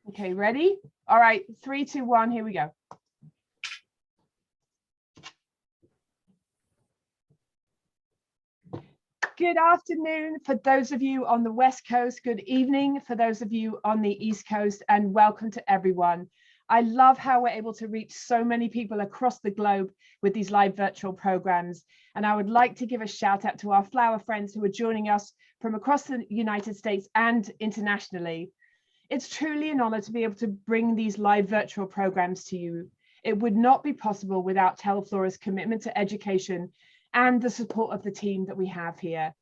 Okay, ready? All right, 3, 2, 1, here we go. Good afternoon for those of you on the West Coast. Good evening for those of you on the East Coast, and welcome to everyone. I love how we're able to reach so many people across the globe with these live virtual programs. And I would like to give a shout out to our flower friends who are joining us from across the United States and internationally. It's truly an honor to be able to bring these live virtual programs to you. It would not be possible without Flora's commitment to education and the support of the team that we have here.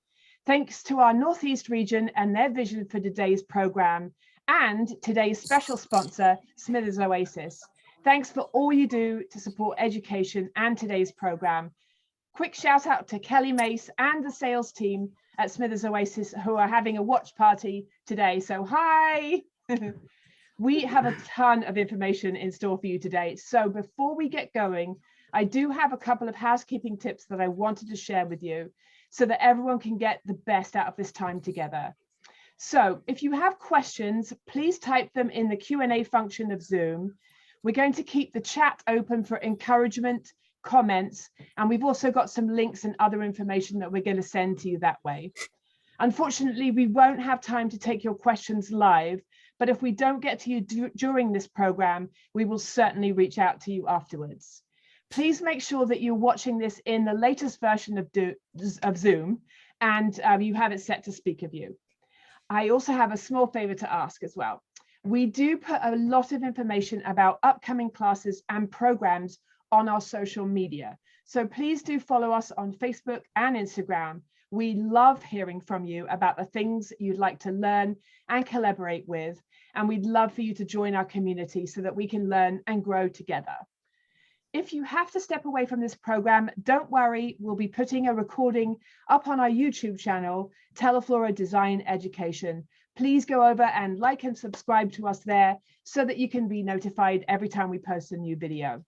Thanks to our Northeast region and their vision for today's program, and today's special sponsor, Smithers Oasis. Thanks for all you do to support education and today's program. Quick shout out to Kelly Mace and the sales team at Smithers Oasis who are having a watch party today. So hi. We have a ton of information in store for you today. So before we get going, I do have a couple of housekeeping tips that I wanted to share with you so that everyone can get the best out of this time together. So if you have questions, please type them in the Q&A function of Zoom. We're going to keep the chat open for encouragement, comments, and we've also got some links and other information that we're going to send to you that way. Unfortunately, we won't have time to take your questions live, but if we don't get to you during this program, we will certainly reach out to you afterwards. Please make sure that you're watching this in the latest version of Zoom and you have it set to speaker view. I also have a small favor to ask as well. We do put a lot of information about upcoming classes and programs on our social media. So please do follow us on Facebook and Instagram. We love hearing from you about the things you'd like to learn and collaborate with. And we'd love for you to join our community so that we can learn and grow together. If you have to step away from this program, don't worry, we'll be putting a recording up on our YouTube channel, Flora Design Education. Please go over and like and subscribe to us there so that you can be notified every time we post a new video.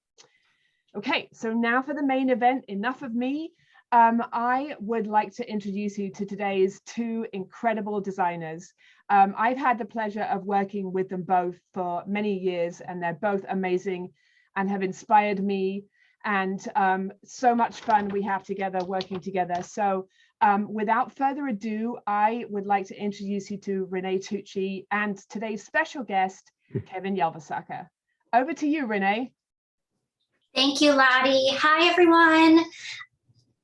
Okay, so now for the main event, enough of me. I would like to introduce you to today's two incredible designers. I've had the pleasure of working with them both for many years, and they're both amazing and have inspired me, and so much fun we have together working together. So without further ado, I would like to introduce you to Renee Tucci and today's special guest, Kevin Ylvisaker. Over to you, Renee. Thank you, Lottie. Hi, everyone.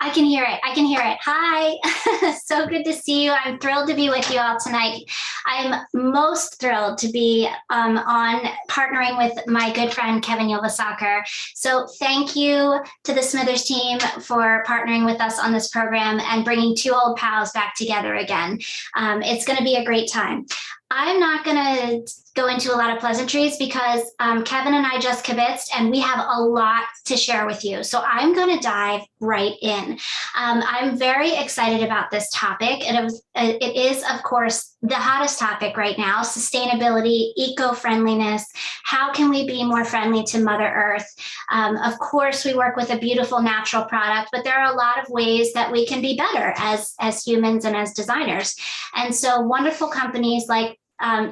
I can hear it. I can hear it. Hi. So good to see you. I'm thrilled to be with you all tonight. I'm most thrilled to be on partnering with my good friend, Kevin Ylvisaker. So thank you to the Smithers team for partnering with us on this program and bringing two old pals back together again. It's going to be a great time. I'm not going to go into a lot of pleasantries because Kevin and I just kibitzed and we have a lot to share with you. So I'm going to dive right in. I'm very excited about this topic. It is, of course, the hottest topic right now: sustainability, eco-friendliness. How can we be more friendly to Mother Earth? Of course, we work with a beautiful natural product, but there are a lot of ways that we can be better as humans and as designers. And so wonderful companies like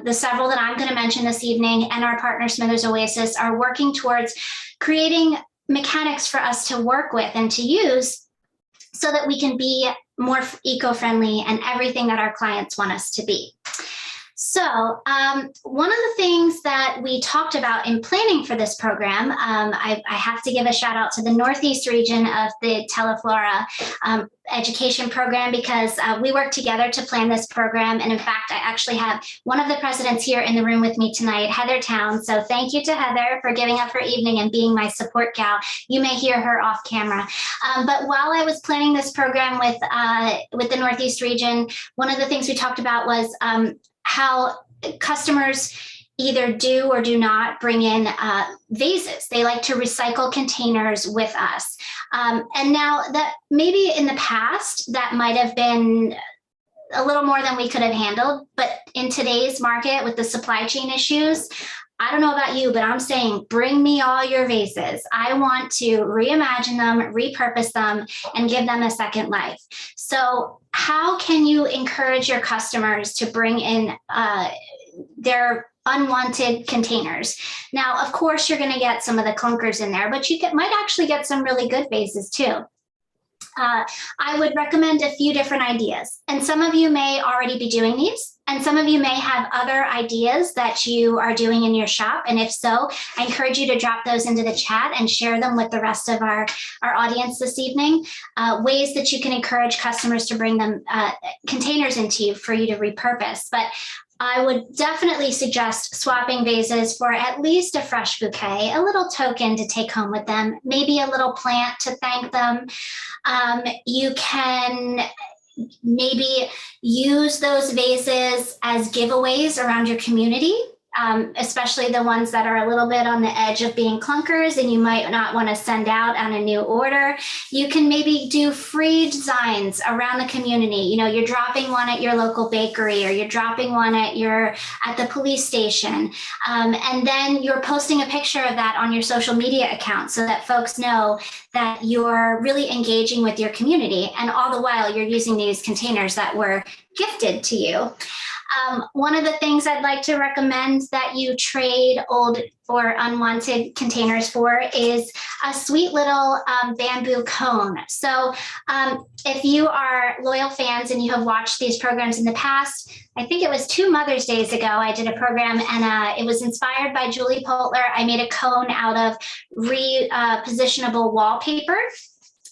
the several that I'm going to mention this evening and our partner Smithers Oasis are working towards creating mechanics for us to work with and to use so that we can be more eco-friendly and everything that our clients want us to be. So one of the things that we talked about in planning for this program, I have to give a shout out to the Northeast region of the Flora education program, because we worked together to plan this program. And in fact, I actually have one of the presidents here in the room with me tonight, Heather Town. So thank you to Heather for giving up her evening and being my support gal. You may hear her off camera. But while I was planning this program with the Northeast region, one of the things we talked about was how customers either do or do not bring in vases. They like to recycle containers with us. And now that maybe in the past, that might have been a little more than we could have handled. But in today's market with the supply chain issues, I don't know about you, but I'm saying bring me all your vases. I want to reimagine them, repurpose them, and give them a second life. So how can you encourage your customers to bring in their unwanted containers? Now, of course, you're going to get some of the clunkers in there, but you might actually get some really good vases too. I would recommend a few different ideas, and some of you may already be doing these, and some of you may have other ideas that you are doing in your shop. And if so, I encourage you to drop those into the chat and share them with the rest of our audience this evening. Ways that you can encourage customers to bring them containers into you for you to repurpose. But I would definitely suggest swapping vases for at least a fresh bouquet, a little token to take home with them, maybe a little plant to thank them. You can maybe use those vases as giveaways around your community. Especially the ones that are a little bit on the edge of being clunkers and you might not want to send out on a new order. You can maybe do free designs around the community. You know, you're dropping one at your local bakery, or you're dropping one at the police station. And then you're posting a picture of that on your social media account so that folks know that you're really engaging with your community. And all the while you're using these containers that were gifted to you. One of the things I'd like to recommend that you trade old or unwanted containers for is a sweet little bamboo cone. So if you are loyal fans and you have watched these programs in the past, I think it was 2 Mother's Days ago, I did a program, and it was inspired by Julie Poultler. I made a cone out of repositionable wallpaper.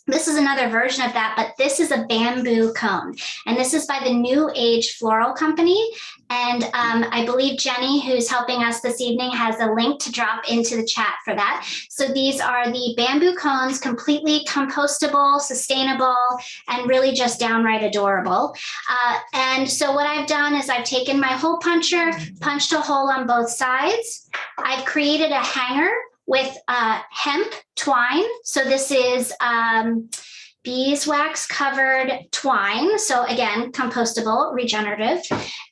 This is another version of that, but this is a bamboo cone. And this is by the New Age Floral Company. And I believe Jenny, who's helping us this evening, has a link to drop into the chat for that. So these are the bamboo cones, completely compostable, sustainable, and really just downright adorable. And so what I've done is I've taken my hole puncher, punched a hole on both sides. I've created a hanger with hemp twine. So this is beeswax covered twine. So again, compostable, regenerative.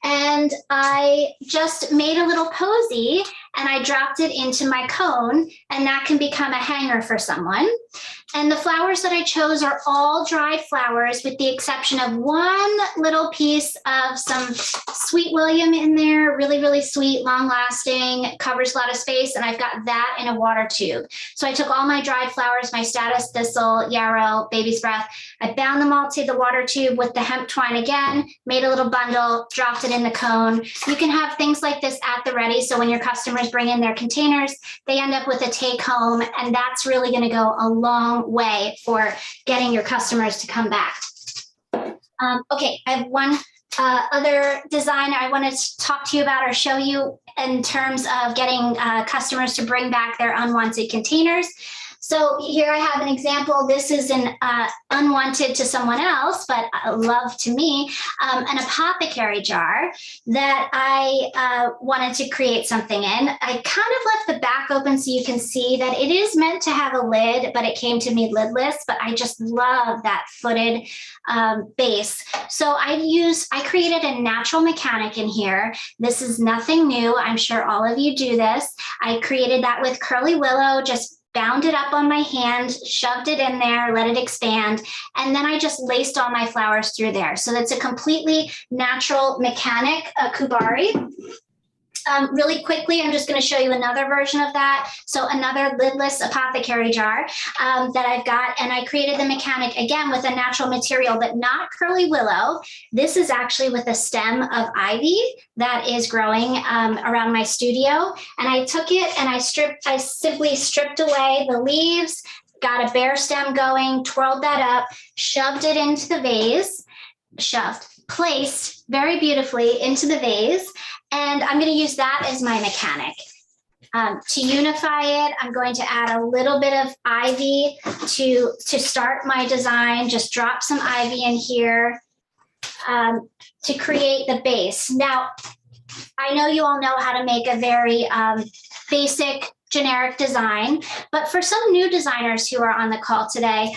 And I just made a little posy and I dropped it into my cone, and that can become a hanger for someone. And the flowers that I chose are all dried flowers with the exception of one little piece of some Sweet William in there, really, really sweet, long lasting, covers a lot of space. And I've got that in a water tube. So I took all my dried flowers, my statice thistle, yarrow, baby's breath. I bound them all to the water tube with the hemp twine again, made a little bundle, dropped it in the cone. You can have things like this at the ready. So when your customers bring in their containers, they end up with a take home. And that's really going to go a long way for getting your customers to come back. Okay, I have one other design I wanted to talk to you about or show you in terms of getting customers to bring back their unwanted containers. So here I have an example. This is an unwanted to someone else, but love to me, an apothecary jar that I wanted to create something in. I kind of left the back open so you can see that it is meant to have a lid, but it came to me lidless, but I just love that footed base. So I created a natural mechanic in here. This is nothing new. I'm sure all of you do this. I created that with curly willow, just bound it up on my hand, shoved it in there, let it expand, and then I just laced all my flowers through there. So that's a completely natural mechanic, a kubari. Really quickly, I'm just going to show you another version of that. So another lidless apothecary jar that I've got, and I created the mechanic again with a natural material, but not curly willow. This is actually with a stem of ivy that is growing around my studio. And I took it and I simply stripped away the leaves, got a bare stem going, twirled that up, shoved it into the vase, placed very beautifully into the vase. And I'm going to use that as my mechanic. To unify it, I'm going to add a little bit of ivy to start my design. Just drop some ivy in here to create the base. Now, I know you all know how to make a very basic generic design, but for some new designers who are on the call today,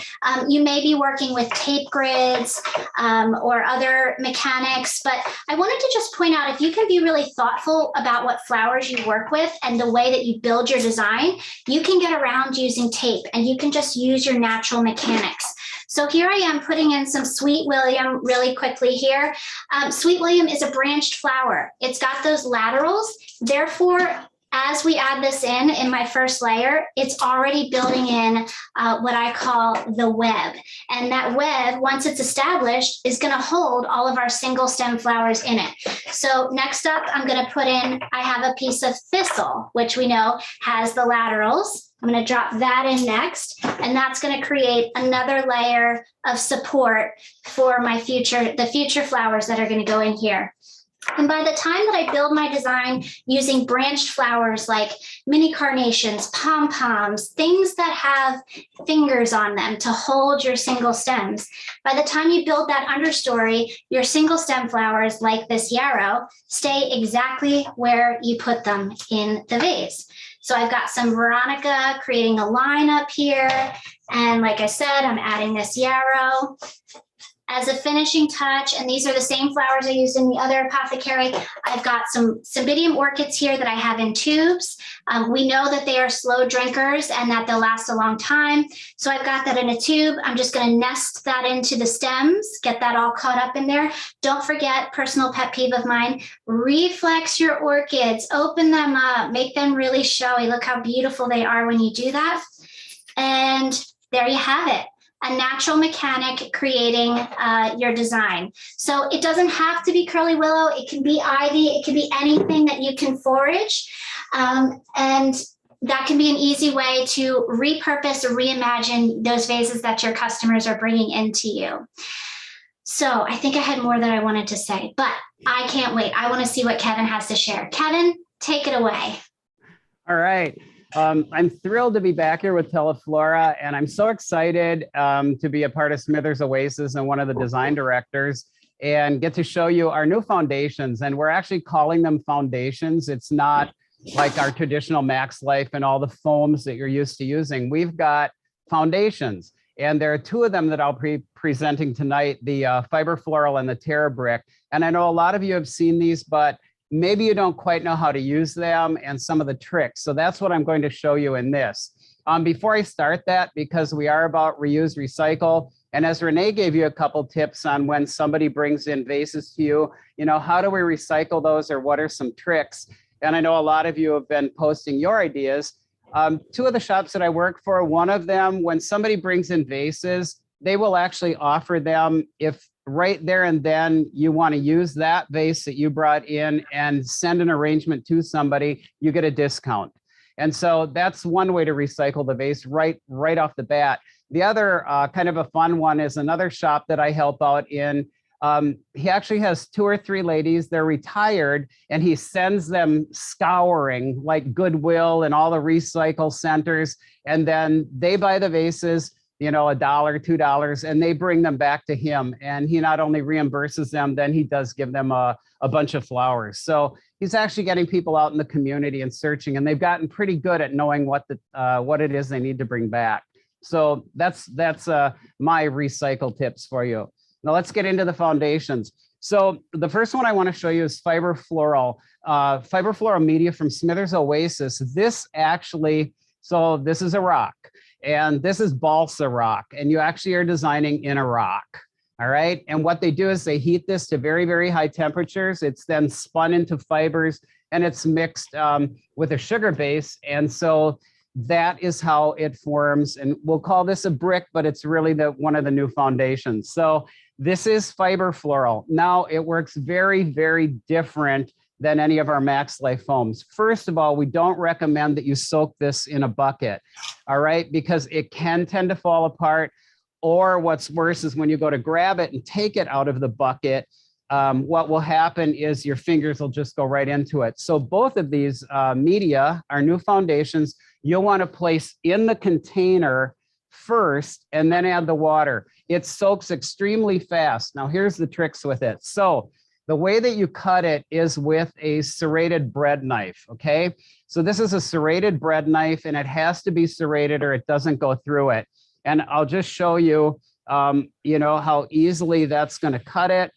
you may be working with tape grids or other mechanics, but I wanted to just point out, if you can be really thoughtful about what flowers you work with and the way that you build your design, you can get around using tape and you can just use your natural mechanics. So here I am putting in some Sweet William really quickly here. Sweet William is a branched flower. It's got those laterals, therefore, as we add this in my first layer, it's already building in what I call the web. And that web, once it's established, is gonna hold all of our single stem flowers in it. So next up, I'm gonna put in, I have a piece of thistle, which we know has the laterals. I'm gonna drop that in next, and that's gonna create another layer of support for the future flowers that are gonna go in here. And by the time that I build my design using branched flowers like mini carnations, pom-poms, things that have fingers on them to hold your single stems, by the time you build that understory, your single stem flowers like this yarrow stay exactly where you put them in the vase. So I've got some Veronica creating a line up here. And like I said, I'm adding this yarrow as a finishing touch, and these are the same flowers I used in the other apothecary. I've got some Cymbidium orchids here that I have in tubes. We know that they are slow drinkers and that they'll last a long time. So I've got that in a tube. I'm just gonna nest that into the stems, get that all caught up in there. Don't forget, personal pet peeve of mine, reflex your orchids, open them up, make them really showy. Look how beautiful they are when you do that. And there you have it. A natural mechanic creating your design. So it doesn't have to be curly willow. It can be ivy. It can be anything that you can forage. And that can be an easy way to repurpose or reimagine those vases that your customers are bringing into you. So I think I had more that I wanted to say, but I can't wait. I want to see what Kevin has to share. Kevin, take it away. All right. I'm thrilled to be back here with Flora, and I'm so excited to be a part of Smithers Oasis and one of the design directors, and get to show you our new foundations. And we're actually calling them foundations. It's not like our traditional Max Life and all the foams that you're used to using. We've got foundations, and there are two of them that I'll be presenting tonight, the Fiber Floral and the Terra Brick. And I know a lot of you have seen these, but maybe you don't quite know how to use them and some of the tricks. So that's what I'm going to show you in this. Before I start that, because we are about reuse, recycle, and as Renee gave you a couple tips on when somebody brings in vases to you, how do we recycle those, or what are some tricks? And I know a lot of you have been posting your ideas. Two of the shops that I work for, one of them, when somebody brings in vases, they will actually offer them, if right there and then you want to use that vase that you brought in and send an arrangement to somebody, you get a discount. And so that's one way to recycle the vase right off the bat. The other kind of a fun one is another shop that I help out in. He actually has 2 or 3 ladies, they're retired, and he sends them scouring like Goodwill and all the recycle centers, and then they buy the vases, $1, $2, and they bring them back to him. And he not only reimburses them, then he does give them a bunch of flowers. So he's actually getting people out in the community and searching, and they've gotten pretty good at knowing what it is they need to bring back. So that's my recycle tips for you. Now let's get into the foundations. So the first one I want to show you is Fiber Floral media from Smithers Oasis. This is a rock. And this is balsa rock, and you actually are designing in a rock, all right? And what they do is they heat this to very, very high temperatures. It's then spun into fibers, and it's mixed with a sugar base. And so that is how it forms. And we'll call this a brick, but it's really one of the new foundations. So this is Fiber Floral. Now it works very, very different than any of our Max Life foams. First of all, we don't recommend that you soak this in a bucket, all right? Because it can tend to fall apart, or what's worse is when you go to grab it and take it out of the bucket, what will happen is your fingers will just go right into it. So both of these media, our new foundations, you'll want to place in the container first and then add the water. It soaks extremely fast. Now here's the tricks with it. So The way that you cut it is with a serrated bread knife, okay? So this is a serrated bread knife, and it has to be serrated or it doesn't go through it. And I'll just show you, you know, how easily that's going to cut it.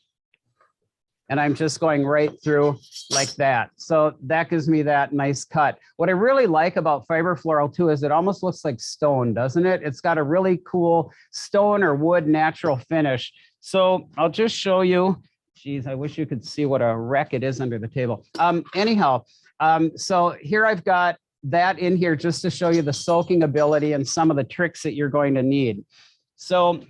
And I'm just going right through like that. So that gives me that nice cut. What I really like about fiber floral too is it almost looks like stone, doesn't it? It's got a really cool stone or wood natural finish. So I'll just show you. Geez, I wish you could see what a wreck it is under the table. Anyhow, so here I've got that in here just to show you the soaking ability and some of the tricks that you're going to need. So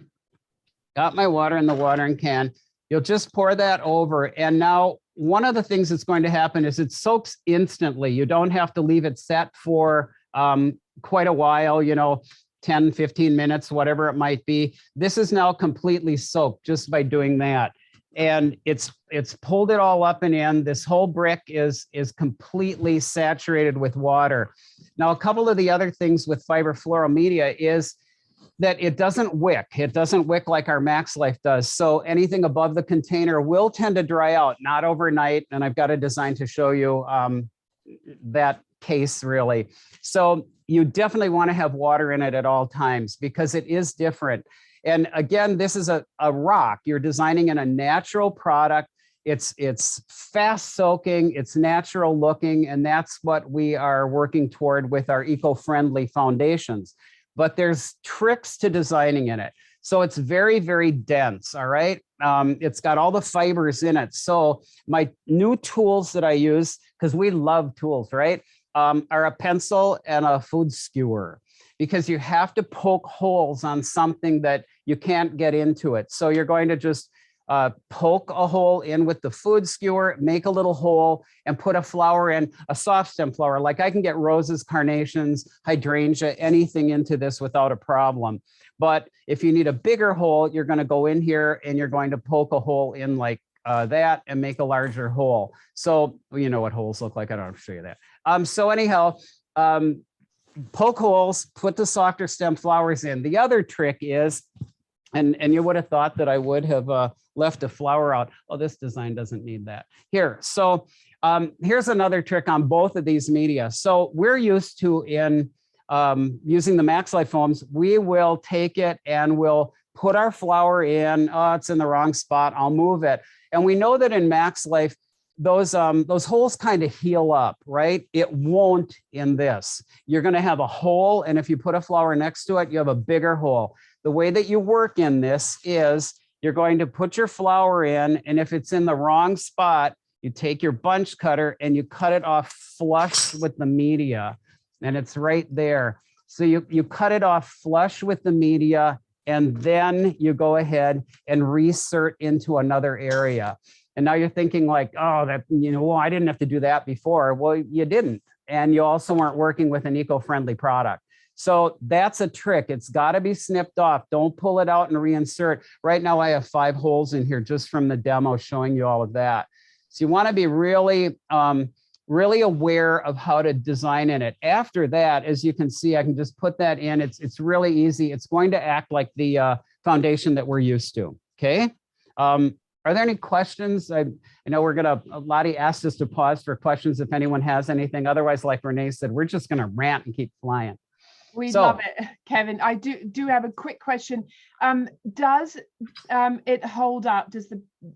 got my water in the watering can. You'll just pour that over. And now one of the things that's going to happen is it soaks instantly. You don't have to leave it set for quite a while, you know, 10, 15 minutes, whatever it might be. This is now completely soaked just by doing that. And it's pulled it all up and in. This whole brick is completely saturated with water. Now, a couple of the other things with fiber floral media is that it doesn't wick. It doesn't wick like our Max Life does. So anything above the container will tend to dry out, not overnight. And I've got a design to show you that case really. So you definitely want to have water in it at all times because it is different. And again, this is a rock. You're designing in a natural product. It's fast soaking, it's natural looking, and that's what we are working toward with our eco-friendly foundations. But there's tricks to designing in it. So it's very, very dense, all right? It's got all the fibers in it. So my new tools that I use, because we love tools, right? Are a pencil and a food skewer, because you have to poke holes on something that you can't get into it. So you're going to just poke a hole in with the food skewer, make a little hole, and put a flower in, a soft stem flower. Like I can get roses, carnations, hydrangea, anything into this without a problem. But if you need a bigger hole, you're going to go in here and you're going to poke a hole in like that and make a larger hole. So you know what holes look like. I don't have to show you that. So anyhow, poke holes, put the softer stem flowers in. The other trick is, and you would have thought that I would have left a flower out. Oh, this design doesn't need that. Here, so here's another trick on both of these media. So we're used to in using the Max Life foams, we will take it and we'll put our flower in. Oh, it's in the wrong spot. I'll move it. And we know that in Max Life, those holes kind of heal up, right? It won't in this. You're going to have a hole, and if you put a flower next to it, you have a bigger hole. The way that you work in this is you're going to put your flower in, and if it's in the wrong spot, you take your bunch cutter and you cut it off flush with the media, and it's right there. So you cut it off flush with the media, and then you go ahead and reinsert into another area. And now you're thinking like, oh, that, you know, well, I didn't have to do that before. Well, you didn't. And you also weren't working with an eco-friendly product. So that's a trick. It's got to be snipped off. Don't pull it out and reinsert. Right now, I have 5 holes in here just from the demo showing you all of that. So you want to be really, really aware of how to design in it. After that, as you can see, I can just put that in. It's really easy. It's going to act like the foundation that we're used to. Okay. Are there any questions? I know Lottie asked us to pause for questions if anyone has anything. Otherwise, like Renee said, we're just going to rant and keep flying. We love it, Kevin. I do have a quick question. Does it hold up? Does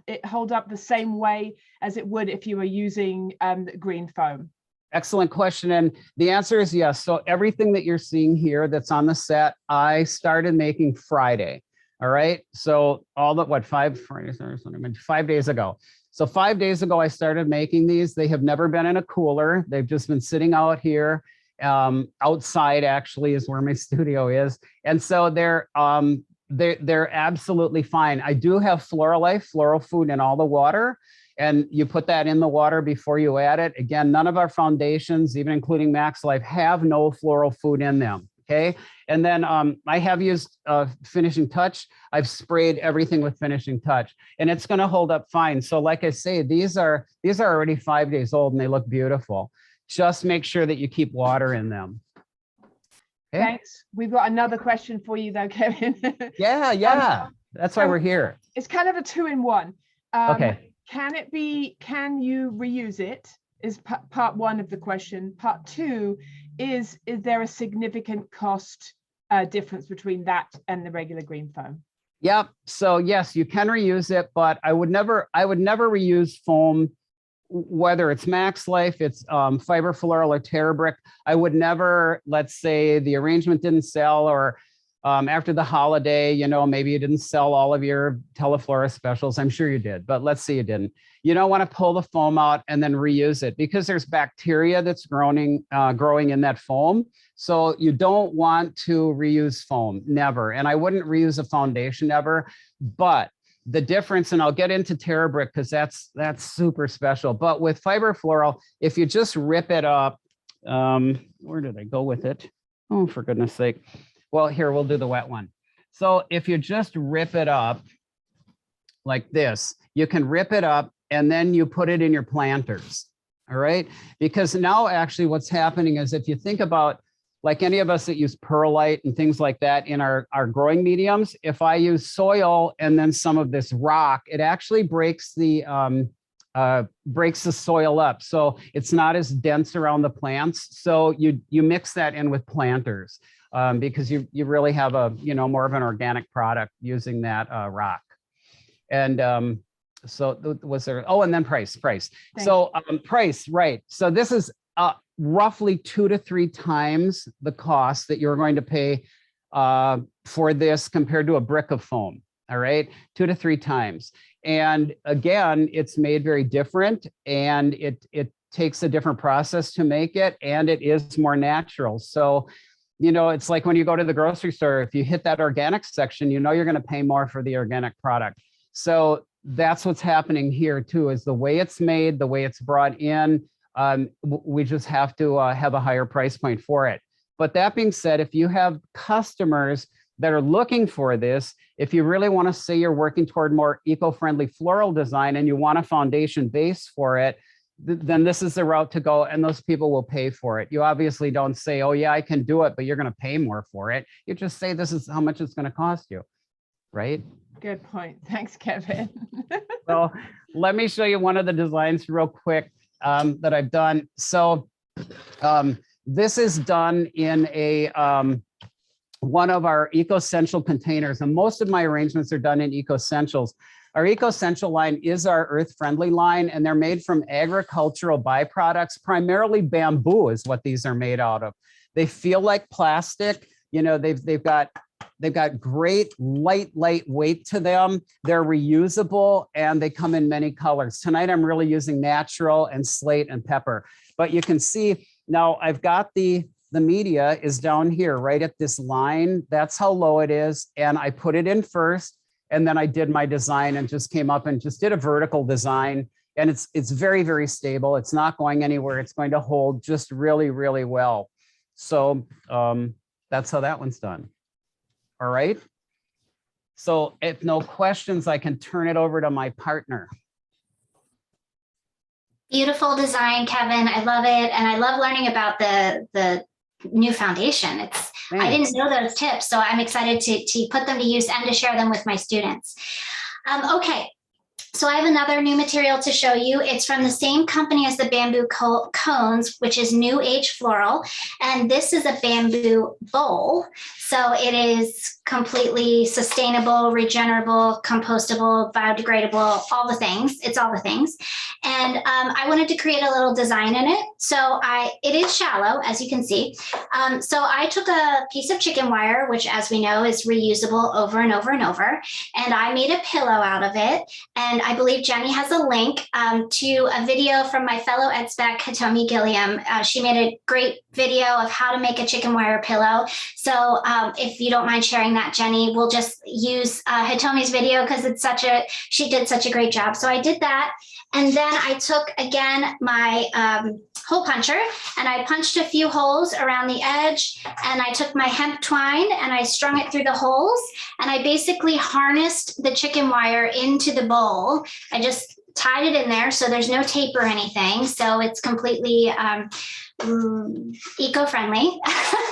it hold up the same way as it would if you were using green foam? Excellent question. And the answer is yes. So everything that you're seeing here that's on the set, I started making Friday. All right. So all the 5 days ago. So 5 days ago, I started making these. They have never been in a cooler. They've just been sitting out here. Outside actually is where my studio is. And so they're absolutely fine. I do have Flora floral food in all the water. And you put that in the water before you add it. Again, none of our foundations, even including Max Life, have no floral food in them. Okay. And then I have used Finishing Touch. I've sprayed everything with Finishing Touch, and it's going to hold up fine. So like I say, these are already 5 days old and they look beautiful. Just make sure that you keep water in them. Okay? Thanks. We've got another question for you though, Kevin. Yeah. That's why we're here. It's kind of a 2-in-1. Okay. can you reuse it is part one of the question. Part two is there a significant cost difference between that and the regular green foam? Yep. So yes, you can reuse it, but I would never reuse foam, whether it's Max Life, it's Fiber Floral or Terra Brick. I would never, let's say the arrangement didn't sell, or after the holiday, you know, maybe you didn't sell all of your Teleflora specials. I'm sure you did, but let's say you didn't. You don't want to pull the foam out and then reuse it, because there's bacteria that's growing in that foam. So you don't want to reuse foam, never. And I wouldn't reuse a foundation ever. But the difference, and I'll get into Terra Brick because that's super special. But with Fiber Floral, if you just rip it up, where did I go with it? Oh, for goodness sake. Well, here, we'll do the wet one. So if you just rip it up like this, you can rip it up and then you put it in your planters, all right? Because now actually what's happening is, if you think about, like any of us that use perlite and things like that in our growing mediums, if I use soil and then some of this rock, it actually breaks the soil up. So it's not as dense around the plants. So you mix that in with planters. Because you really have a, you know, more of an organic product using that rock. And so was there, oh, and then price. So price, right. So this is roughly 2 to 3 times the cost that you're going to pay for this compared to a brick of foam. All right, 2 to 3 times. And again, it's made very different, and it takes a different process to make it, and it is more natural. So, you know, it's like when you go to the grocery store, if you hit that organic section, you know you're going to pay more for the organic product. So that's what's happening here too, is the way it's made, the way it's brought in, we just have to have a higher price point for it. But that being said, if you have customers that are looking for this, if you really want to say you're working toward more eco-friendly floral design and you want a foundation base for it, then this is the route to go, and those people will pay for it. You obviously don't say, oh yeah, I can do it, but you're going to pay more for it. You just say, this is how much it's going to cost you, right? Good point. Thanks, Kevin. So let me show you one of the designs real quick that I've done. So this is done in a one of our Eco-Essential containers, and most of my arrangements are done in Eco-Essentials. Our Eco-Essential line is our earth-friendly line, and they're made from agricultural byproducts. Primarily bamboo is what these are made out of. They feel like plastic. You know, they've got great light weight to them. They're reusable, and they come in many colors. Tonight, I'm really using natural and slate and pepper. But you can see now I've got the media is down here, right at this line. That's how low it is. And I put it in first, and then I did my design and just came up and just did a vertical design. And it's very, very stable. It's not going anywhere. It's going to hold just really, really well. So that's how that one's done. All right. So if no questions, I can turn it over to my partner. Beautiful design, Kevin. I love it. And I love learning about the new foundation. I didn't know those tips, so I'm excited to put them to use and to share them with my students. Okay. So I have another new material to show you. It's from the same company as the bamboo cones, which is New Age Floral. And this is a bamboo bowl. So it is completely sustainable, regenerable, compostable, biodegradable, all the things. It's all the things. And I wanted to create a little design in it. So it is shallow, as you can see. So I took a piece of chicken wire, which, as we know, is reusable over and over and over. And I made a pillow out of it. And I believe Jenny has a link to a video from my fellow EdSpec, Hitomi Gilliam. She made a great video of how to make a chicken wire pillow. So if you don't mind sharing that, Jenny, we'll just use Hitomi's video because she did such a great job. So I did that. And then I took, again, my hole puncher, and I punched a few holes around the edge, and I took my hemp twine and I strung it through the holes, and I basically harnessed the chicken wire into the bowl. I just tied it in there, so there's no tape or anything. So it's completely eco-friendly.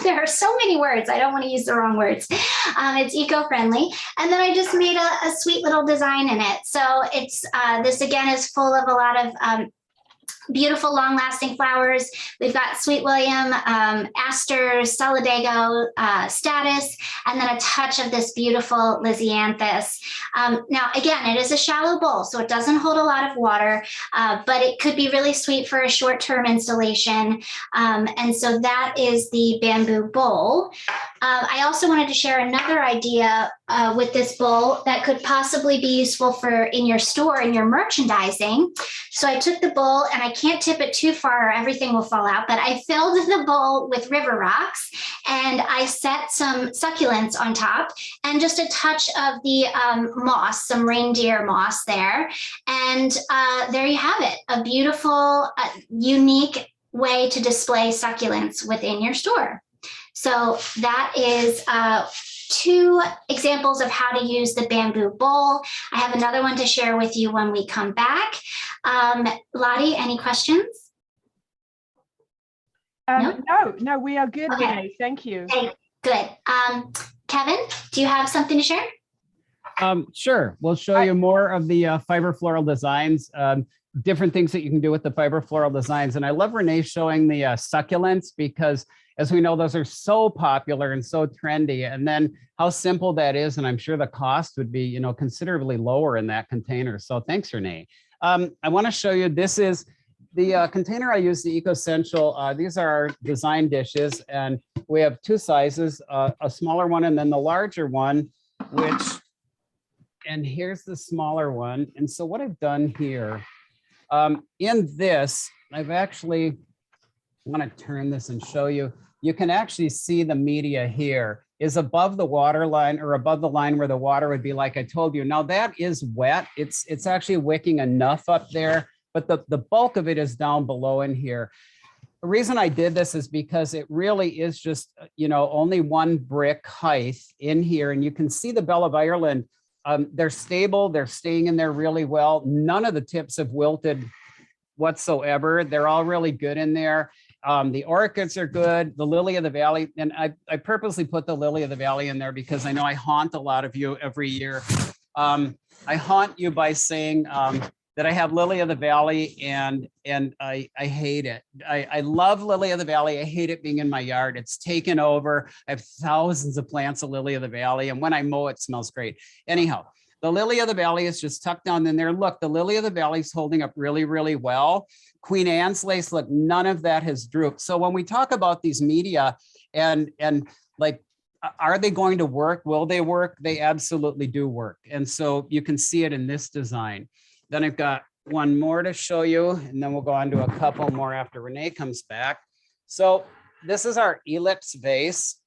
There are so many words. I don't want to use the wrong words. It's eco-friendly. And then I just made a sweet little design in it. So it's this again is full of a lot of beautiful, long-lasting flowers. We've got Sweet William, Aster, Solidago, Status, and then a touch of this beautiful Lysianthus. Now, again, it is a shallow bowl, so it doesn't hold a lot of water, but it could be really sweet for a short-term installation. And so that is the bamboo bowl. I also wanted to share another idea with this bowl that could possibly be useful for in your store, in your merchandising. So I took the bowl, and I can't tip it too far or everything will fall out, but I filled the bowl with river rocks, and I set some succulents on top and just a touch of the moss, some reindeer moss there. And there you have it, a beautiful, unique way to display succulents within your store. So that is two examples of how to use the bamboo bowl. I have another one to share with you when we come back. Lottie, any questions? No, we are good, Okay. Renee. Thank you. Okay, good. Kevin, do you have something to share? Sure. We'll show you more of the fiber floral designs, different things that you can do with the fiber floral designs. And I love Renee showing the succulents, because as we know, those are so popular and so trendy. And then how simple that is. And I'm sure the cost would be, considerably lower in that container. So thanks, Renee. I want to show you, this is the container I use, the EcoCentral. These are our design dishes, and we have two sizes, a smaller one and then the larger one, and here's the smaller one. And so what I've done here, in this, I've actually, I want to turn this and show you, you can actually see the media here is above the water line, or above the line where the water would be, like I told you. Now that is wet. It's actually wicking enough up there, but the bulk of it is down below in here. The reason I did this is because it really is just, only one brick height in here. And you can see the Bell of Ireland. They're stable. They're staying in there really well. None of the tips have wilted whatsoever. They're all really good in there. The orchids are good. The Lily of the Valley, and I purposely put the Lily of the Valley in there because I know I haunt a lot of you every year. I haunt you by saying that I have Lily of the Valley, and I hate it. I love Lily of the Valley. I hate it being in my yard. It's taken over. I have thousands of plants of Lily of the Valley, and when I mow, it smells great. Anyhow, the Lily of the Valley is just tucked down in there. Look, the Lily of the Valley is holding up really, really well. Queen Anne's lace, look, none of that has drooped. So when we talk about these media and like, are they going to work? Will they work? They absolutely do work. And so you can see it in this design. Then I've got one more to show you, and then we'll go on to a couple more after Renee comes back. So this is our ellipse vase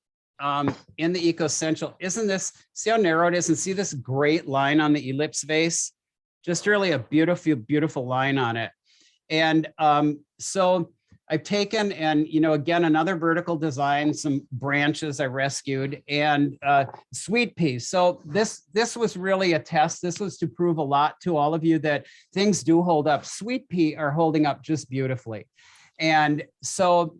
in the EcoCentral. Isn't this, see how narrow it is, and see this great line on the ellipse vase? Just really a beautiful, beautiful line on it. And so I've taken and, again, another vertical design, some branches I rescued, and sweet peas. So this was really a test. This was to prove a lot to all of you that things do hold up. Sweet pea are holding up just beautifully. And so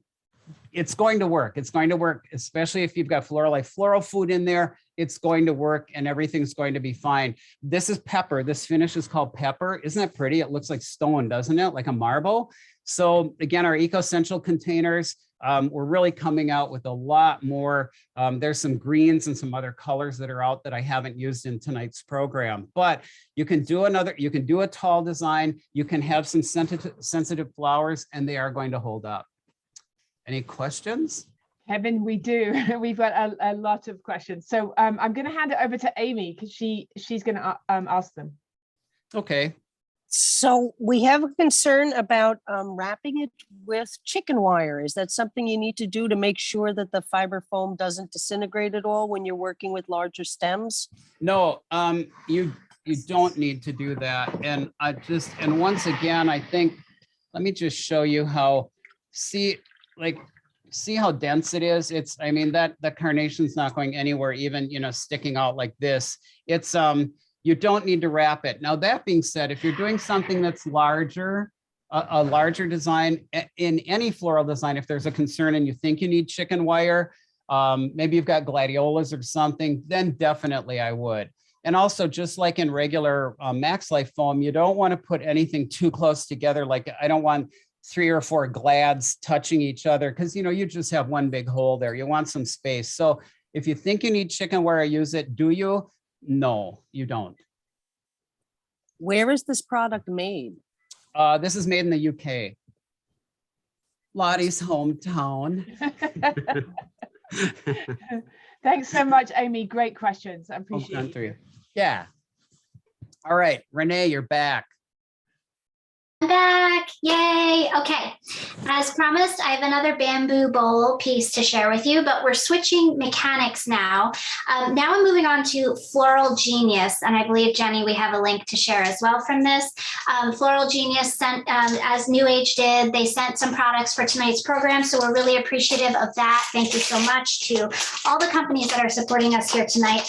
it's going to work. It's going to work, especially if you've got floral food in there. It's going to work and everything's going to be fine. This is pepper. This finish is called pepper. Isn't that pretty? It looks like stone, doesn't it? Like a marble. So again, our EcoCentral containers, we're really coming out with a lot more. There's some greens and some other colors that are out that I haven't used in tonight's program, but you can do a tall design. You can have some sensitive flowers, and they are going to hold up. Any questions? Kevin, we do. We've got a lot of questions. So I'm going to hand it over to Amy because she's going to ask them. Okay. So we have a concern about wrapping it with chicken wire. Is that something you need to do to make sure that the fiber foam doesn't disintegrate at all when you're working with larger stems? No, you don't need to do that. And once again, I think, let me just show you how, see how dense it is. The carnation's not going anywhere, even, sticking out like this. It's, you don't need to wrap it. Now, that being said, if you're doing something that's larger, a larger design in any floral design, if there's a concern and you think you need chicken wire, maybe you've got gladiolas or something, then definitely I would. And also, just like in regular Max Life foam, you don't want to put anything too close together. Like I don't want 3 or 4 glads touching each other, because you just have one big hole there. You want some space. So if you think you need chicken wire, use it. Do you? No, you don't. Where is this product made? This is made in the UK. Lottie's hometown. Thanks so much, Amy. Great questions. I appreciate it. Yeah. All right, Renee, you're back. I'm back. Yay. Okay. As promised, I have another bamboo bowl piece to share with you, but we're switching mechanics now. Now I'm moving on to Floral Genius. And I believe, Jenny, we have a link to share as well from this. Floral Genius sent, as New Age did, they sent some products for tonight's program. So we're really appreciative of that. Thank you so much to all the companies that are supporting us here tonight.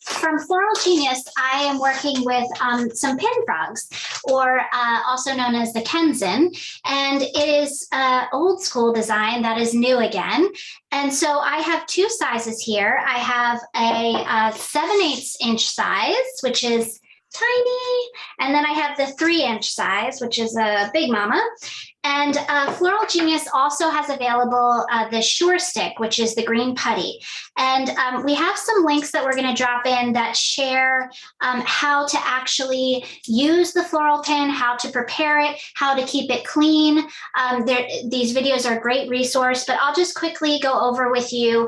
From Floral Genius, I am working with some pin frogs, or also known as the Kenzen. And it is an old school design that is new again. And so I have 2 sizes here. I have a 7/8 inch size, which is tiny. And then I have the 3-inch size, which is a big mama. And Floral Genius also has available the Sure Stick, which is the green putty. And we have some links that we're going to drop in that share how to actually use the floral pin, how to prepare it, how to keep it clean. These videos are a great resource, but I'll just quickly go over with you.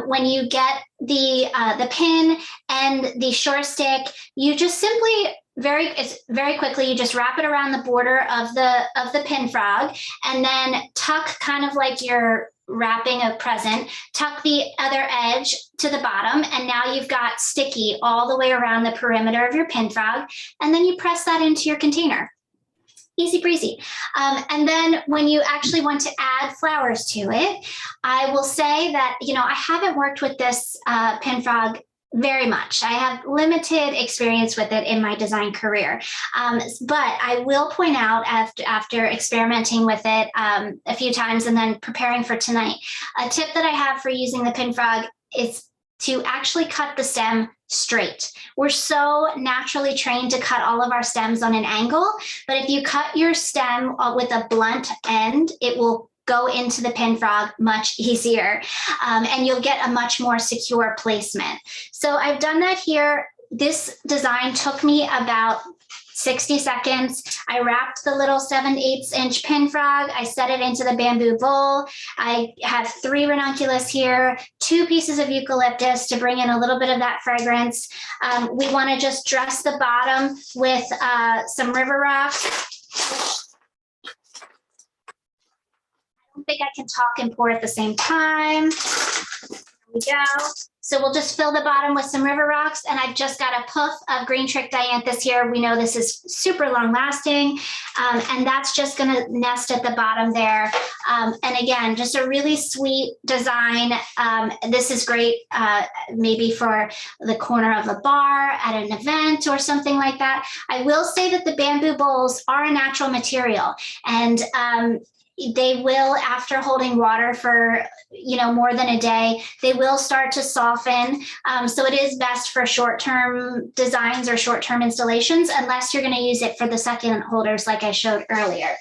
When you get the pin and the Sure Stick, you just simply very quickly, you just wrap it around the border of the pin frog, and then tuck, kind of like you're wrapping a present, tuck the other edge to the bottom, and now you've got sticky all the way around the perimeter of your pin frog, and then you press that into your container. Easy breezy. And then when you actually want to add flowers to it, I will say that, I haven't worked with this pin frog very much. I have limited experience with it in my design career. But I will point out, after experimenting with it a few times and then preparing for tonight, a tip that I have for using the pin frog is to actually cut the stem straight. We're so naturally trained to cut all of our stems on an angle, but if you cut your stem with a blunt end, it will go into the pin frog much easier, and you'll get a much more secure placement. So I've done that here. This design took me about 60 seconds. I wrapped the little 7/8 inch pin frog. I set it into the bamboo bowl. I have 3 ranunculus here, 2 pieces of eucalyptus to bring in a little bit of that fragrance. We want to just dress the bottom with some river rock. I don't think I can talk and pour at the same time. There we go. So we'll just fill the bottom with some river rocks, and I've just got a puff of green trick dianthus here. We know this is super long lasting, and that's just going to nest at the bottom there. And again, just a really sweet design. This is great maybe for the corner of a bar at an event or something like that. I will say that the bamboo bowls are a natural material, and they will, after holding water for more than a day, they will start to soften. So it is best for short-term designs or short-term installations, unless you're going to use it for the succulent holders like I showed earlier.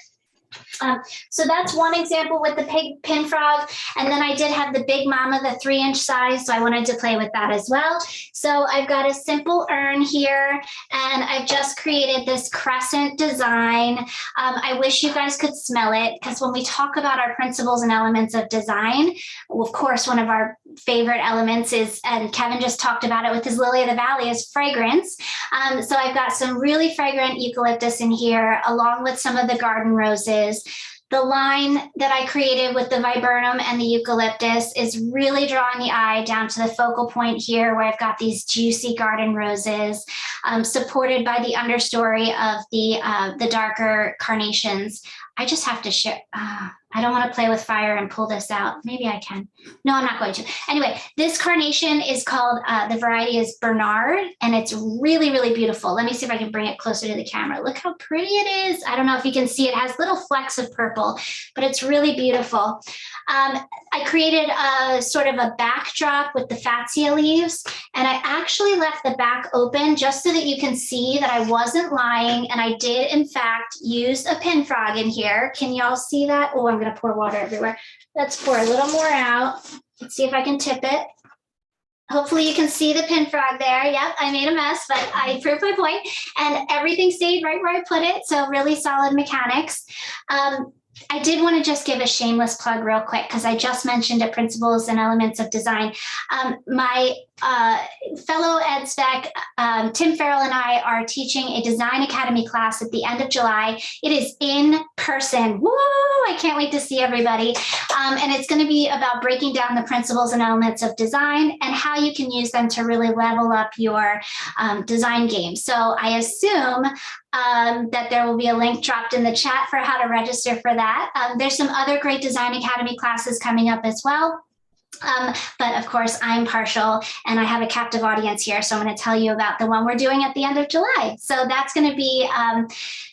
So that's one example with the pin frog. And then I did have the big mama, the 3-inch size. So I wanted to play with that as well. So I've got a simple urn here, and I've just created this crescent design. I wish you guys could smell it, because when we talk about our principles and elements of design, of course, one of our favorite elements is, and Kevin just talked about it with his lily of the valley, is fragrance. So I've got some really fragrant eucalyptus in here, along with some of the garden roses. The line that I created with the viburnum and the eucalyptus is really drawing the eye down to the focal point here, where I've got these juicy garden roses, supported by the understory of the darker carnations. I just have to share. I I don't want to play with fire and pull this out. Maybe I can. No, I'm not going to. Anyway, this carnation is called, the variety is Bernard, and it's really, really beautiful. Let me see if I can bring it closer to the camera. Look how pretty it is. I don't know if you can see, it has little flecks of purple, but it's really beautiful. I created a sort of a backdrop with the Fatsia leaves, and I actually left the back open just so that you can see that I wasn't lying, and I did in fact use a pin frog in here. Can y'all see that? Oh, I'm gonna pour water everywhere. Let's pour a little more out. Let's see if I can tip it. Hopefully you can see the pin frog there. Yep, I made a mess, but I proved my point, and everything stayed right where I put it. So really solid mechanics. I did want to just give a shameless plug real quick because I just mentioned it, principles and elements of design. My fellow ed spec, Tim Farrell, and I are teaching a design academy class at the end of July. It is in person. Woo! I can't wait to see everybody. And it's going to be about breaking down the principles and elements of design and how you can use them to really level up your design game. So I assume that there will be a link dropped in the chat for how to register for that. There's some other great Design Academy classes coming up as well. But of course, I'm partial and I have a captive audience here. So I'm going to tell you about the one we're doing at the end of July. So that's going to be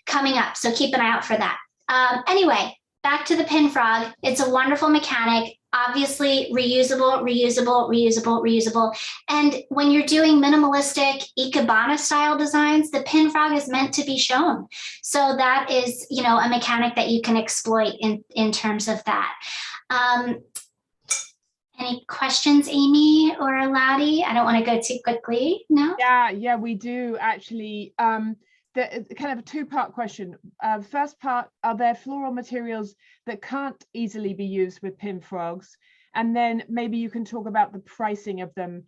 coming up. So keep an eye out for that. Anyway, back to the pin frog. It's a wonderful mechanic. Obviously reusable, reusable, reusable, reusable. And when you're doing minimalistic Ikebana style designs, the pin frog is meant to be shown. So that is, you know, a mechanic that you can exploit in terms of that. Any questions, Amy or Lottie? I don't want to go too quickly. No? Yeah, we do actually. The kind of a two-part question. First part, are there floral materials that can't easily be used with pin frogs? And then maybe you can talk about the pricing of them,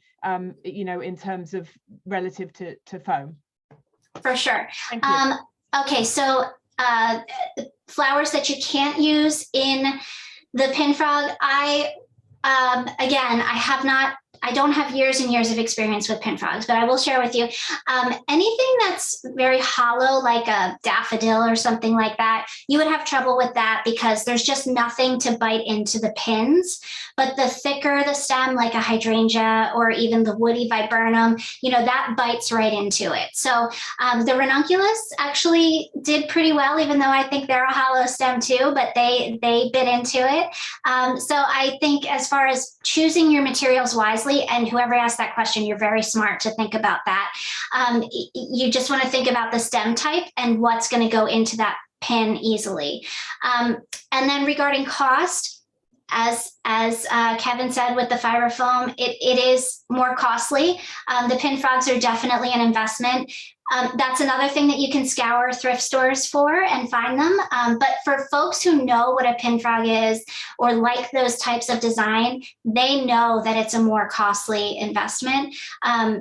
you know, in terms of relative to foam. For sure. Thank you. Okay, so flowers that you can't use in the pin frog, again, I don't have years and years of experience with pin frogs, but I will share with you anything that's very hollow, like a daffodil or something like that, you would have trouble with that because there's just nothing to bite into the pins. But the thicker the stem, like a hydrangea or even the woody viburnum, you know, that bites right into it. So the ranunculus actually did pretty well, even though I think they're a hollow stem too, but they bit into it. So I think as far as choosing your materials wisely, and whoever asked that question, you're very smart to think about that. You just want to think about the stem type and what's going to go into that pin easily. And then regarding cost, as Kevin said with the fiber foam, it is more costly. The pin frogs are definitely an investment. That's another thing that you can scour thrift stores for and find them. But for folks who know what a pin frog is or like those types of design, they know that it's a more costly investment.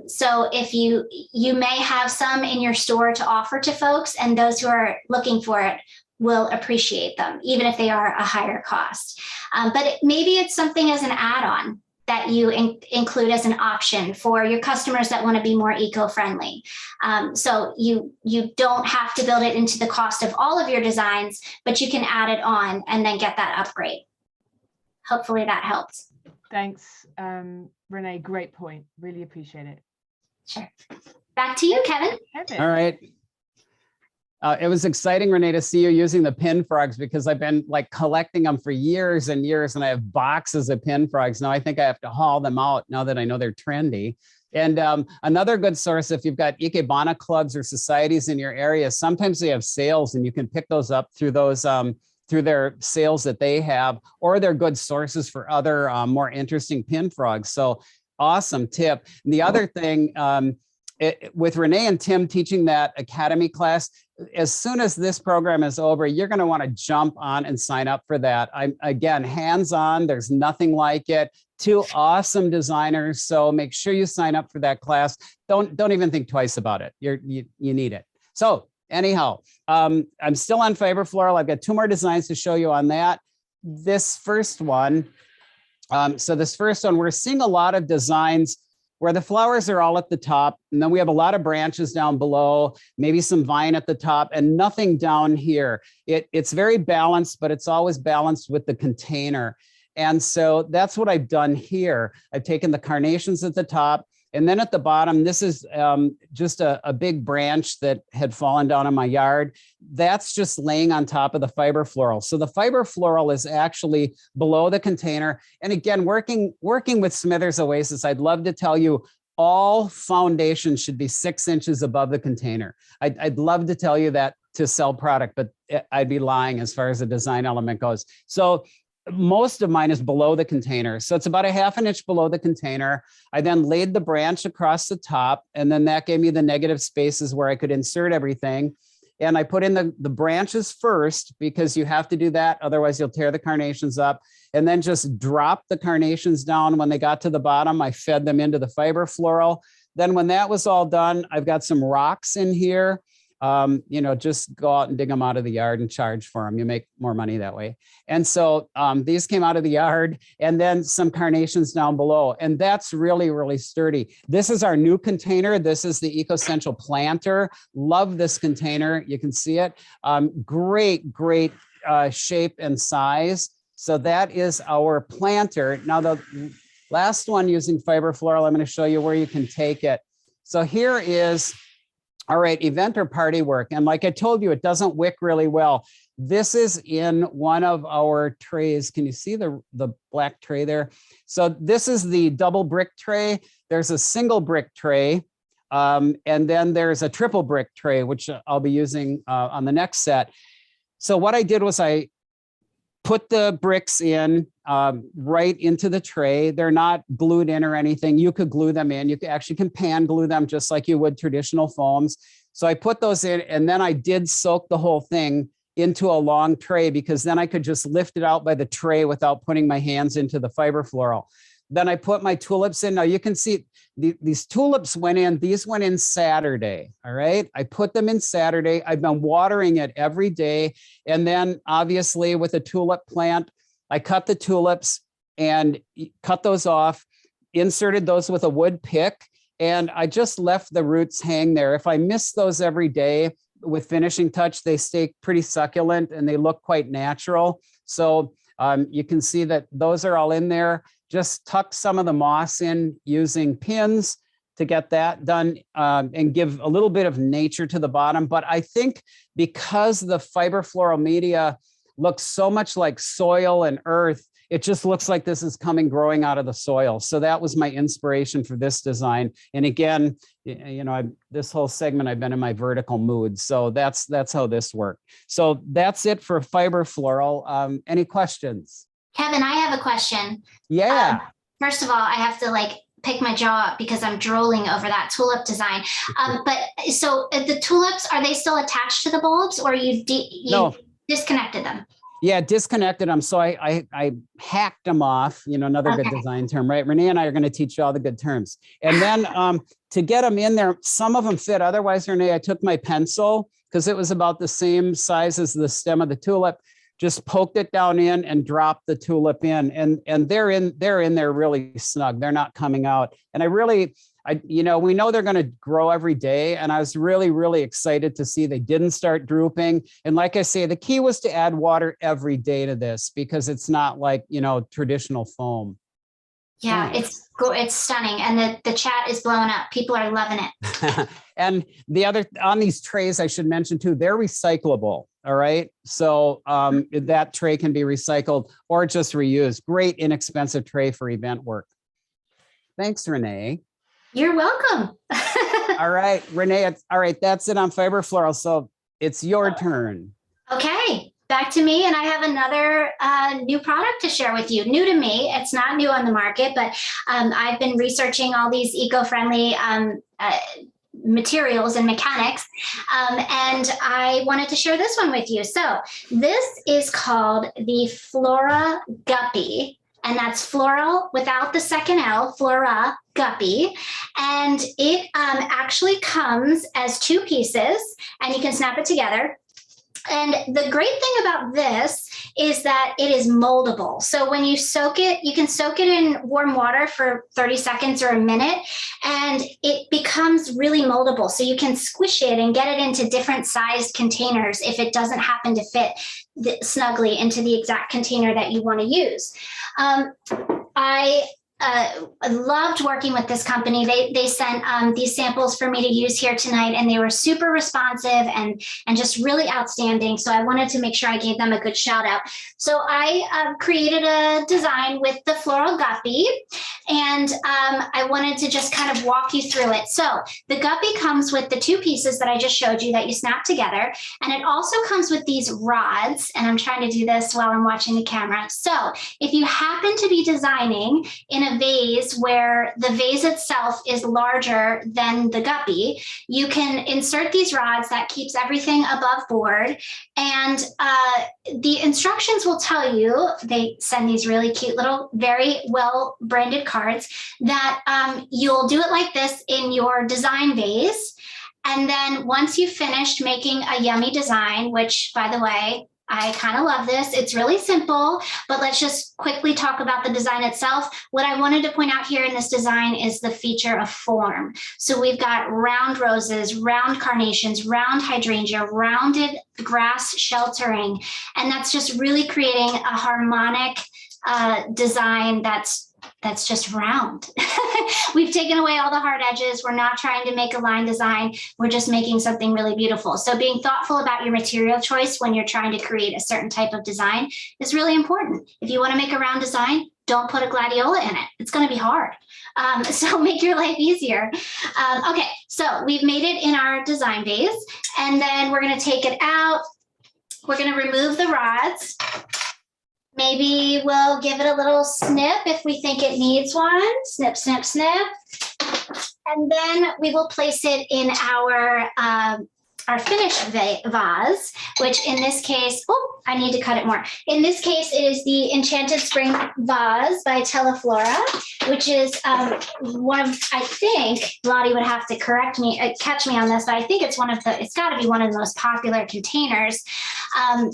So if you may have some in your store to offer to folks, and those who are looking for it will appreciate them, even if they are a higher cost. But maybe it's something as an add-on that you include as an option for your customers that want to be more eco-friendly. So you don't have to build it into the cost of all of your designs, but you can add it on and then get that upgrade. Hopefully that helps. Thanks, Renee. Great point. Really appreciate it. Sure. Back to you, Kevin. All right. It was exciting, Renee, to see you using the pin frogs because I've been like collecting them for years and years, and I have boxes of pin frogs. Now I think I have to haul them out now that I know they're trendy. And another good source, if you've got Ikebana clubs or societies in your area, sometimes they have sales and you can pick those up through those through their sales that they have, or they're good sources for other more interesting pin frogs. So awesome tip. And the other thing, with Renee and Tim teaching that academy class, as soon as this program is over, you're going to want to jump on and sign up for that. Again, hands-on, there's nothing like it. Two awesome designers. So make sure you sign up for that class. Don't even think twice about it. You need it. So anyhow, I'm still on Fiber Floral. I've got 2 more designs to show you on that. This first one, we're seeing a lot of designs where the flowers are all at the top, and then we have a lot of branches down below, maybe some vine at the top, and nothing down here. It's very balanced, but it's always balanced with the container. And so that's what I've done here. I've taken the carnations at the top, and then at the bottom, this is just a big branch that had fallen down in my yard. That's just laying on top of the fiber floral. So the fiber floral is actually below the container. And again, working with Smithers Oasis, I'd love to tell you all foundations should be 6 inches above the container. I'd love to tell you that to sell product, but I'd be lying as far as the design element goes. So most of mine is below the container. So it's about a 1/2 inch below the container. I then laid the branch across the top, and then that gave me the negative spaces where I could insert everything. And I put in the branches first, because you have to do that. Otherwise you'll tear the carnations up, and then just drop the carnations down. When they got to the bottom, I fed them into the fiber floral. Then when that was all done, I've got some rocks in here. Just go out and dig them out of the yard and charge for them. You make more money that way. And so these came out of the yard, and then some carnations down below. And that's really, really sturdy. This is our new container. This is the EcoCentral planter. Love this container. You can see it. Great shape and size. So that is our planter. Now the last one using fiber floral, I'm going to show you where you can take it. So here is, all right, event or party work. And like I told you, it doesn't wick really well. This is in one of our trays. Can you see the black tray there? So this is the double brick tray. There's a single brick tray. And then there's a triple brick tray, which I'll be using on the next set. So what I did was I put the bricks in right into the tray. They're not glued in or anything. You could glue them in. You actually can pan glue them just like you would traditional foams. So I put those in, and then I did soak the whole thing into a long tray, because then I could just lift it out by the tray without putting my hands into the fiber floral. Then I put my tulips in. Now you can see these tulips went in. These went in Saturday. All right. I put them in Saturday. I've been watering it every day. And then obviously with a tulip plant, I cut the tulips and cut those off, inserted those with a wood pick, and I just left the roots hang there. If I miss those every day with finishing touch, they stay pretty succulent and they look quite natural. So you can see that those are all in there. Just tuck some of the moss in using pins to get that done and give a little bit of nature to the bottom. But I think because the fiber floral media looks so much like soil and earth, it just looks like this is growing out of the soil. So that was my inspiration for this design. And again, this whole segment, I've been in my vertical mood. So that's how this worked. So that's it for fiber floral. Any questions? Kevin, I have a question. Yeah. First of all, I have to pick my jaw up because I'm drooling over that tulip design. But so the tulips, are they still attached to the bulbs, or you No. disconnected them? Yeah, disconnected them. So I hacked them off, another good design term, right? Renee and I are going to teach you all the good terms. And then to get them in there, some of them fit. Otherwise, Renee, I took my pencil, because it was about the same size as the stem of the tulip, just poked it down in and dropped the tulip in, and they're in there really snug. They're not coming out. And we know they're going to grow every day. And I was really, really excited to see they didn't start drooping. And like I say, the key was to add water every day to this, because it's not like, traditional foam. Yeah, Nice. it's stunning. And the chat is blowing up. People are loving it. And the other, on these trays, I should mention too, they're recyclable. All right. So that tray can be recycled or just reused. Great, inexpensive tray for event work. Thanks, Renee. You're welcome. All right, Renee. All right, that's it on fiber floral. So it's your turn. Okay, back to me. And I have another new product to share with you. New to me. It's not new on the market, but I've been researching all these eco-friendly materials and mechanics. And I wanted to share this one with you. So this is called the Flora Guppy. And that's floral without the second L, Flora Guppy. And it actually comes as 2 pieces, and you can snap it together. And the great thing about this is that it is moldable. So when you soak it, you can soak it in warm water for 30 seconds or a minute, and it becomes really moldable. So you can squish it and get it into different sized containers if it doesn't happen to fit snugly into the exact container that you want to use. I loved working with this company. They sent these samples for me to use here tonight, and they were super responsive and just really outstanding. So I wanted to make sure I gave them a good shout out. So I created a design with the Flora Guppy, and I wanted to just kind of walk you through it. So the Guppy comes with the two pieces that I just showed you that you snap together, and it also comes with these rods, and I'm trying to do this while I'm watching the camera. So if you happen to be designing in a vase where the vase itself is larger than the Guppy, you can insert these rods that keeps everything above board. And the instructions will tell you, they send these really cute little, very well branded cards that you'll do it like this in your design vase. And then once you've finished making a yummy design, which by the way, I kind of love this. It's really simple, but let's just quickly talk about the design itself. What I wanted to point out here in this design is the feature of form. So we've got round roses, round carnations, round hydrangea, rounded grass sheltering, and that's just really creating a harmonic design that's just round. We've taken away all the hard edges. We're not trying to make a line design. We're just making something really beautiful. So being thoughtful about your material choice when you're trying to create a certain type of design is really important. If you want to make a round design, don't put a gladiola in it. It's going to be hard. So make your life easier. Okay, so we've made it in our design vase, and then we're going to take it out. We're going to remove the rods. Maybe we'll give it a little snip if we think it needs one. Snip, snip, snip. And then we will place it in our finished vase, which in this case, oh, I need to cut it more. In this case, it is the Enchanted Spring Vase by Flora, which is one of, I think, Lottie would have to catch me on this, but I think it's it's got to be one of the most popular containers.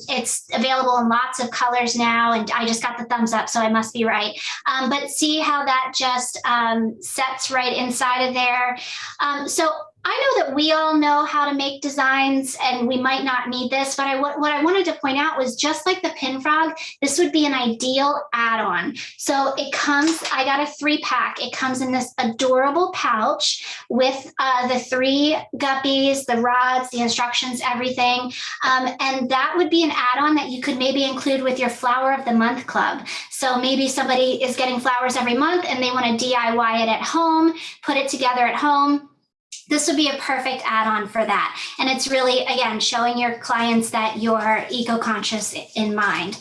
It's available in lots of colors now, and I just got the thumbs up, so I must be right. But see how that just sets right inside of there. So I know that we all know how to make designs, and we might not need this, but what I wanted to point out was, just like the pin frog, this would be an ideal add-on. So it comes, I got a 3-pack. It comes in this adorable pouch with the 3 guppies, the rods, the instructions, everything. And that would be an add-on that you could maybe include with your Flower of the Month club. So maybe somebody is getting flowers every month and they want to DIY it at home, put it together at home. This would be a perfect add-on for that. And it's really, again, showing your clients that you're eco-conscious in mind.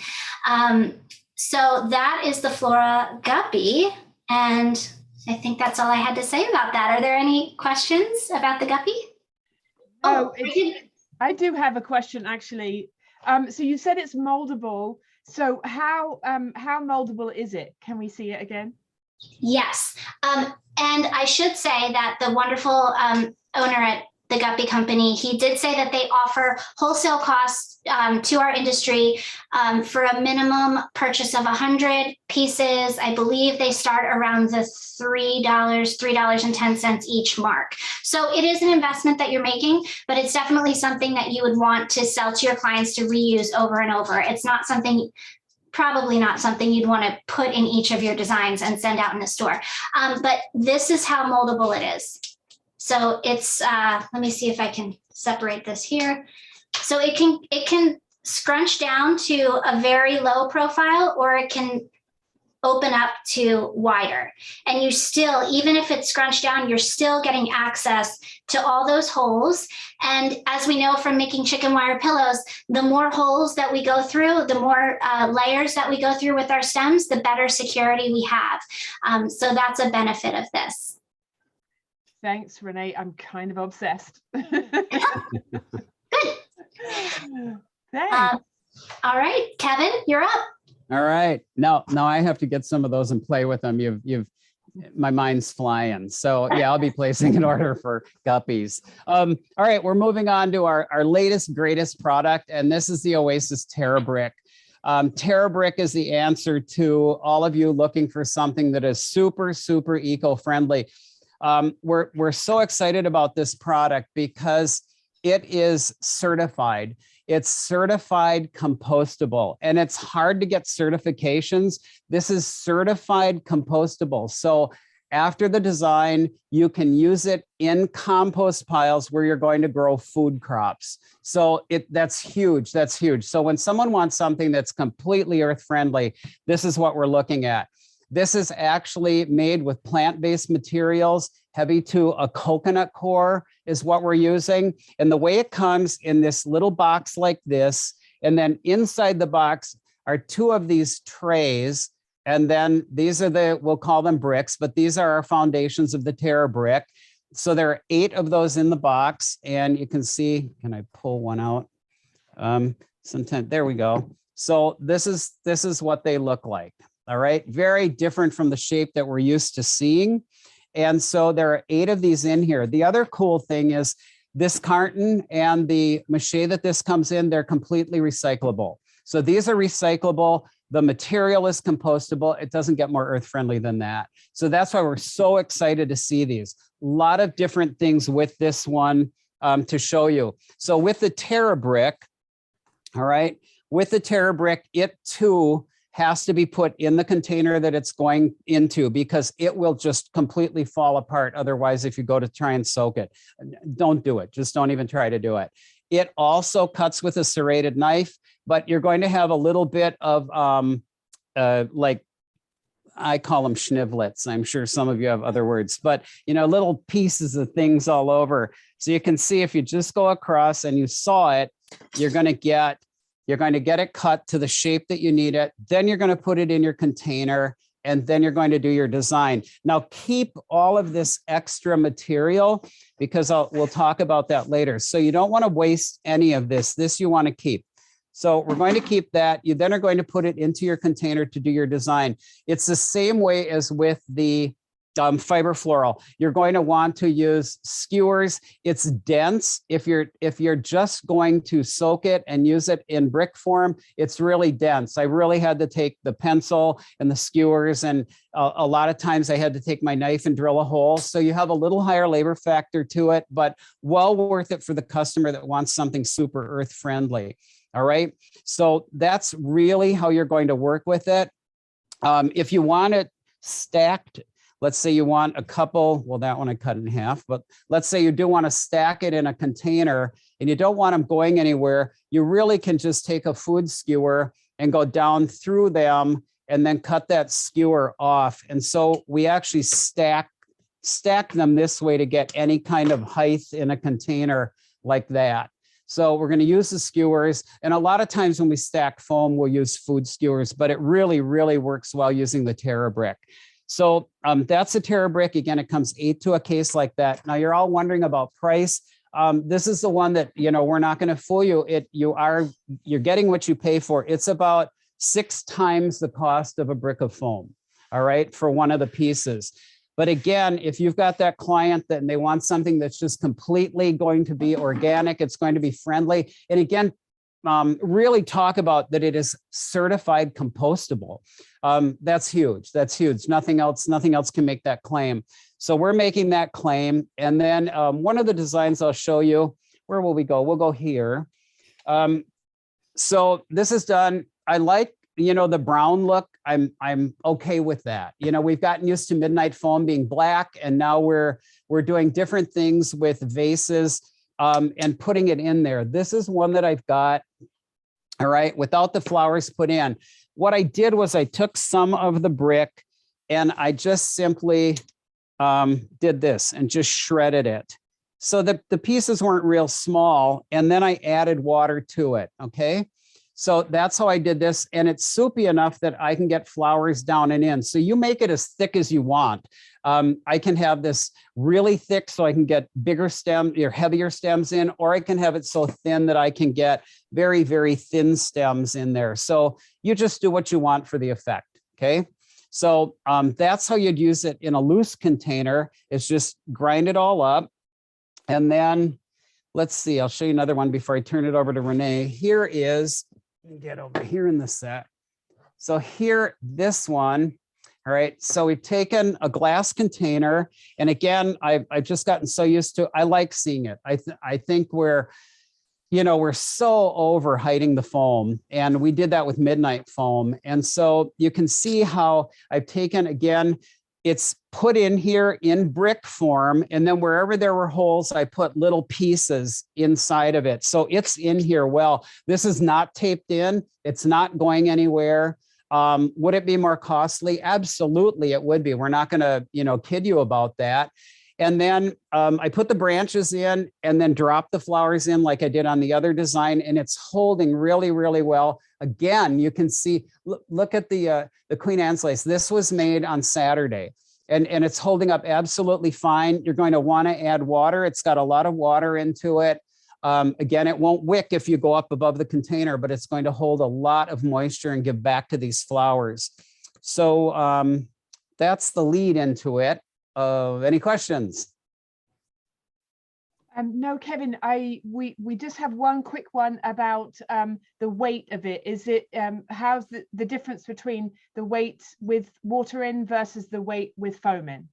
So that is the Flora Guppy. And I think that's all I had to say about that. Are there any questions about the Guppy? Oh, I do have a question, actually. So you said it's moldable. So how moldable is it? Can we see it again? Yes. And I should say that the wonderful owner at the Guppy Company, he did say that they offer wholesale costs to our industry for a minimum purchase of 100 pieces. I believe they start around the $3.10 each mark. So it is an investment that you're making, but it's definitely something that you would want to sell to your clients to reuse over and over. It's not something, probably not something you'd want to put in each of your designs and send out in the store. But this is how moldable it is. So it's, let me see if I can separate this here. So it can scrunch down to a very low profile, or it can open up to wider. And you still, even if it's scrunched down, you're still getting access to all those holes. And as we know from making chicken wire pillows, the more holes that we go through, the more layers that we go through with our stems, the better security we have. So that's a benefit of this. Thanks, Renee. I'm kind of obsessed. Good. Thanks. All right, Kevin, you're up. All right. Now I have to get some of those and play with them. You've my mind's flying. So yeah, I'll be placing an order for guppies. All right, we're moving on to our latest, greatest product, and this is the Oasis Terra Brick. Terra Brick is the answer to all of you looking for something that is super, super eco-friendly. We're so excited about this product because it is certified. It's certified compostable, and it's hard to get certifications. This is certified compostable. So after the design, you can use it in compost piles where you're going to grow food crops. So that's huge. That's huge. So when someone wants something that's completely earth friendly, this is what we're looking at. This is actually made with plant-based materials. Heavy to a coconut core is what we're using. And the way it comes in this little box like this, and then inside the box are 2 of these trays. And then these are we'll call them bricks, but these are our foundations of the Terra Brick. So there are 8 of those in the box, and you can see, can I pull one out? Sometimes, there we go. So this is what they look like. All right, very different from the shape that we're used to seeing. And so there are 8 of these in here. The other cool thing is this carton and the mache that this comes in, they're completely recyclable. So these are recyclable. The material is compostable. It doesn't get more earth friendly than that. So that's why we're so excited to see these. A lot of different things with this one to show you. So with the Terra Brick, all right, with the Terra Brick, it too has to be put in the container that it's going into, because it will just completely fall apart. Otherwise, if you go to try and soak it, don't do it. Just don't even try to do it. It also cuts with a serrated knife, but you're going to have a little bit of like, I call them schnivlets. I'm sure some of you have other words, but little pieces of things all over. So you can see if you just go across and you saw it, you're going to get it cut to the shape that you need it. Then you're going to put it in your container, and then you're going to do your design. Now keep all of this extra material, because we'll talk about that later. So you don't want to waste any of this. This you want to keep. So we're going to keep that. You then are going to put it into your container to do your design. It's the same way as with the fiber floral. You're going to want to use skewers. It's dense. If you're just going to soak it and use it in brick form, it's really dense. I really had to take the pencil and the skewers, and a lot of times I had to take my knife and drill a hole. So you have a little higher labor factor to it, but well worth it for the customer that wants something super earth friendly. All right. So that's really how you're going to work with it. If you want it stacked, let's say you want a couple, well, that one I cut in half, but let's say you do want to stack it in a container and you don't want them going anywhere, you really can just take a food skewer and go down through them and then cut that skewer off. And so we actually stack them this way to get any kind of height in a container like that. So we're going to use the skewers. And a lot of times when we stack foam, we'll use food skewers, but it really, really works well using the Terra Brick. So that's a Terra Brick. Again, it comes 8 to a case like that. Now you're all wondering about price. This is the one that, we're not going to fool you. You're getting what you pay for. It's about 6 times the cost of a brick of foam. All right, for one of the pieces. But again, if you've got that client and they want something that's just completely going to be organic, it's going to be friendly. And again, really talk about that it is certified compostable. That's huge. That's huge. Nothing else can make that claim. So we're making that claim. And then one of the designs I'll show you, where will we go? We'll go here. So this is done. I like, the brown look. I'm okay with that. We've gotten used to midnight foam being black, and now we're doing different things with vases and putting it in there. This is one that I've got, all right, without the flowers put in. What I did was I took some of the brick and I just simply did this and just shredded it. So the pieces weren't real small, and then I added water to it, okay? So that's how I did this, and it's soupy enough that I can get flowers down and in. So you make it as thick as you want. I can have this really thick so I can get bigger stems or heavier stems in, or I can have it so thin that I can get very, very thin stems in there. So you just do what you want for the effect, okay? So that's how you'd use it in a loose container. It's just grind it all up. And then let's see, I'll show you another one before I turn it over to Renee. Here is, let me get over here in the set. So here, this one. All right, so we've taken a glass container, and again, I've just gotten so used to, I like seeing it. I think we're so over hiding the foam, and we did that with midnight foam. And so you can see how I've taken, again, it's put in here in brick form, and then wherever there were holes, I put little pieces inside of it. So it's in here well. This is not taped in, it's not going anywhere. Would it be more costly? Absolutely, it would be. We're not going to, kid you about that. And then I put the branches in and then drop the flowers in like I did on the other design, and it's holding really, really well. Again, you can see, look at the Queen Anne's lace. This was made on Saturday, and it's holding up absolutely fine. You're going to want to add water. It's got a lot of water into it. Again, it won't wick if you go up above the container, but it's going to hold a lot of moisture and give back to these flowers. So that's the lead into it. Any questions? No, Kevin, we just have one quick one about the weight of it. Is it how's the difference between the weight with water in versus the weight with foam in?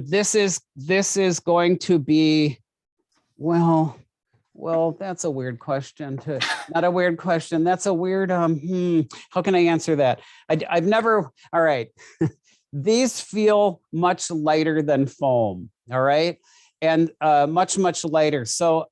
This is going to be, well, that's a weird question. Not a weird question. That's a weird, how can I answer that? I've never, all right. These feel much lighter than foam, all right? And much, much lighter. So,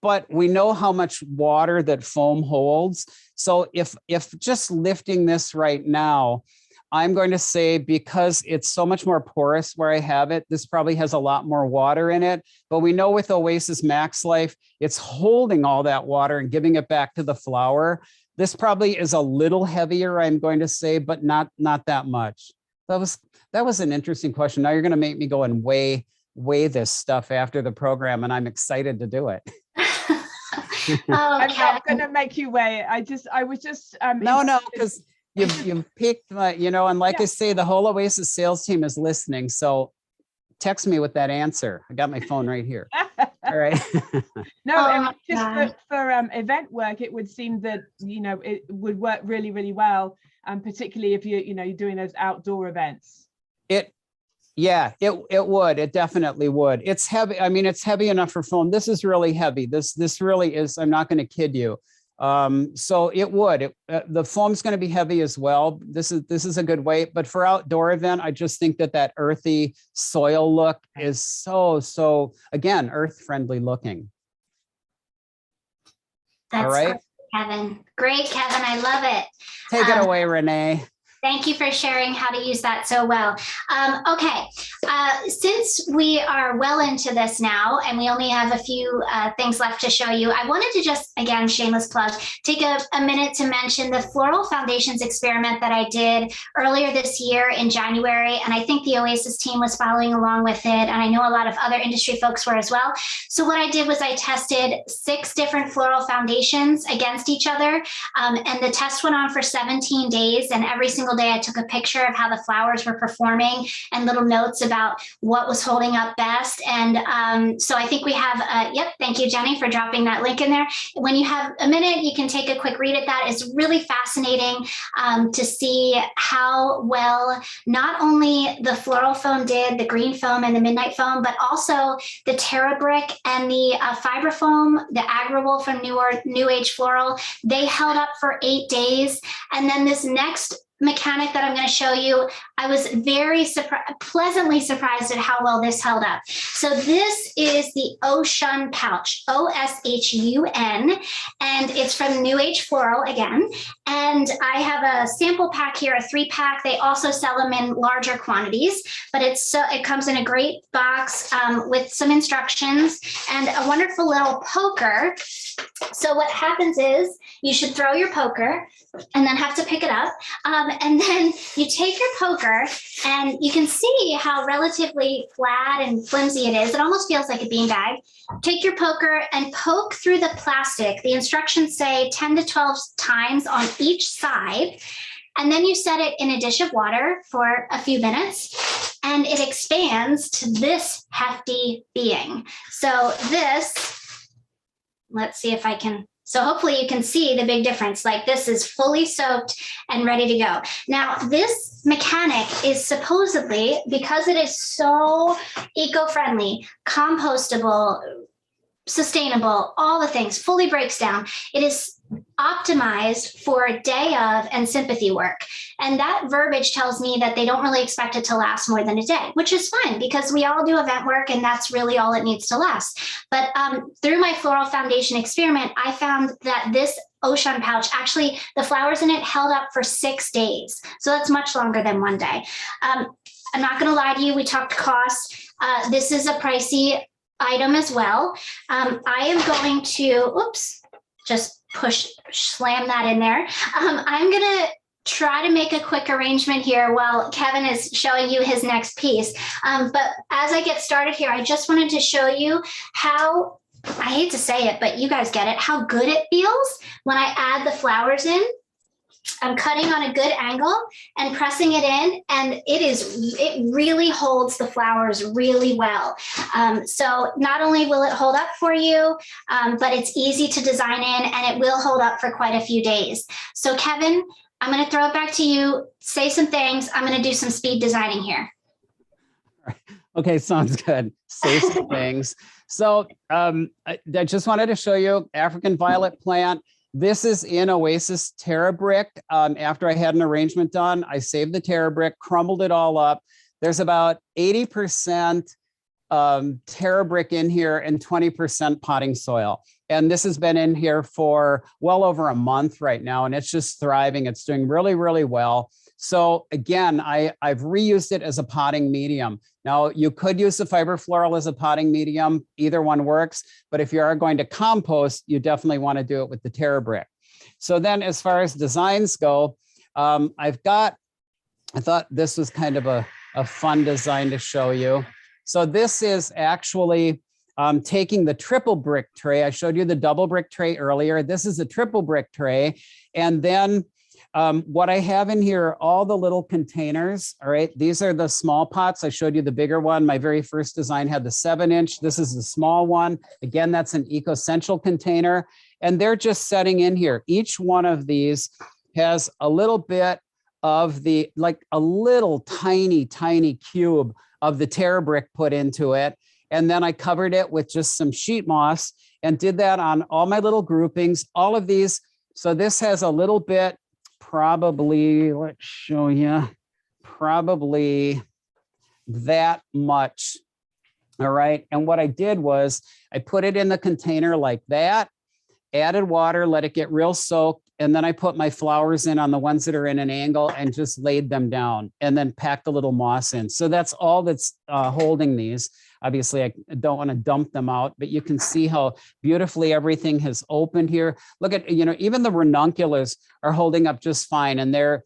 but we know how much water that foam holds. So if just lifting this right now, I'm going to say, because it's so much more porous where I have it, this probably has a lot more water in it. But we know with Oasis Max Life, it's holding all that water and giving it back to the flower. This probably is a little heavier, I'm going to say, but not that much. That was an interesting question. Now you're going to make me go and weigh this stuff after the program, and I'm excited to do it. I'm not going to make you weigh it. I was just no, because you've picked my, and like I say, the whole Oasis sales team is listening. So text me with that answer. I got my phone right here. All right. No, just for event work, it would seem that it would work really, really well, particularly if you're doing those outdoor events. It would. It definitely would. It's heavy. I mean, it's heavy enough for foam. This is really heavy. This really is. I'm not going to kid you. So it would. The foam's going to be heavy as well. This is a good weight. But for outdoor event, I just think that earthy soil look is so again, earth friendly looking. That's all right, Kevin. Great, Kevin. I love it. Take it away, Renee. Thank you for sharing how to use that so well. Okay, since we are well into this now and we only have a few things left to show you, I wanted to just, again, shameless plug, take a minute to mention the Floral Foundations experiment that I did earlier this year in January. And I think the Oasis team was following along with it. And I know a lot of other industry folks were as well. So what I did was I tested 6 different floral foundations against each other. And the test went on for 17 days. And every single day I took a picture of how the flowers were performing and little notes about what was holding up best. And so I think we have, thank you, Jenny, for dropping that link in there. When you have a minute, you can take a quick read at that. It's really fascinating to see how well not only the floral foam did, the green foam and the midnight foam, but also the Terra brick and the fiber foam, the Agrawol from New Age Floral. They held up for 8 days. And then this next mechanic that I'm going to show you, I was very pleasantly surprised at how well this held up. So this is the Oshun pouch, O-S-H-U-N, and it's from New Age Floral again. And I have a sample pack here, a 3-pack. They also sell them in larger quantities, but it comes in a great box with some instructions and a wonderful little poker. So what happens is you should throw your poker and then have to pick it up. And then you take your poker and you can see how relatively flat and flimsy it is. It almost feels like a beanbag. Take your poker and poke through the plastic. The instructions say 10 to 12 times on each side. And then you set it in a dish of water for a few minutes, and it expands to this hefty being. So this, let's see if I can, so hopefully you can see the big difference. Like this is fully soaked and ready to go. Now this mechanic is supposedly, because it is so eco-friendly, compostable, sustainable, all the things, fully breaks down. It is optimized for day of and sympathy work. And that verbiage tells me that they don't really expect it to last more than a day, which is fine because we all do event work and that's really all it needs to last. But through my floral foundation experiment, I found that this Ocean pouch, actually the flowers in it held up for 6 days. So that's much longer than one day. I'm not going to lie to you. We talked cost. This is a pricey item as well. I am going to, oops, just slam that in there. I'm going to try to make a quick arrangement here while Kevin is showing you his next piece. But as I get started here, I just wanted to show you how, I hate to say it, but you guys get it, how good it feels when I add the flowers in. I'm cutting on a good angle and pressing it in, and it really holds the flowers really well. So not only will it hold up for you, but it's easy to design in and it will hold up for quite a few days. So Kevin, I'm going to throw it back to you. Say some things. I'm going to do some speed designing here. Okay, sounds good. Say some things. So I just wanted to show you African violet plant. This is in Oasis Terra brick. After I had an arrangement done, I saved the Terra brick, crumbled it all up. There's about 80% Terra brick in here and 20% potting soil. And this has been in here for well over a month right now, and it's just thriving. It's doing really, really well. So again, I've reused it as a potting medium. Now, you could use the fiber floral as a potting medium. Either one works. But if you are going to compost, you definitely want to do it with the Terra brick. So then as far as designs go, I thought this was kind of a fun design to show you. So this is actually taking the triple brick tray. I showed you the double brick tray earlier. This is a triple brick tray. And then what I have in here, all the little containers, all right, these are the small pots. I showed you the bigger one. My very first design had the 7-inch. This is the small one. Again, that's an eco-essential container. And they're just setting in here. Each one of these has a little bit of the, like a little tiny, tiny cube of the Terra brick put into it. And then I covered it with just some sheet moss and did that on all my little groupings, all of these. So this has a little bit, probably, let's show you, probably that much. All right. And what I did was I put it in the container like that, added water, let it get real soaked. And then I put my flowers in on the ones that are in an angle and just laid them down and then packed a little moss in. So that's all that's holding these. Obviously, I don't want to dump them out, but you can see how beautifully everything has opened here. Look at, even the ranunculus are holding up just fine. And they're,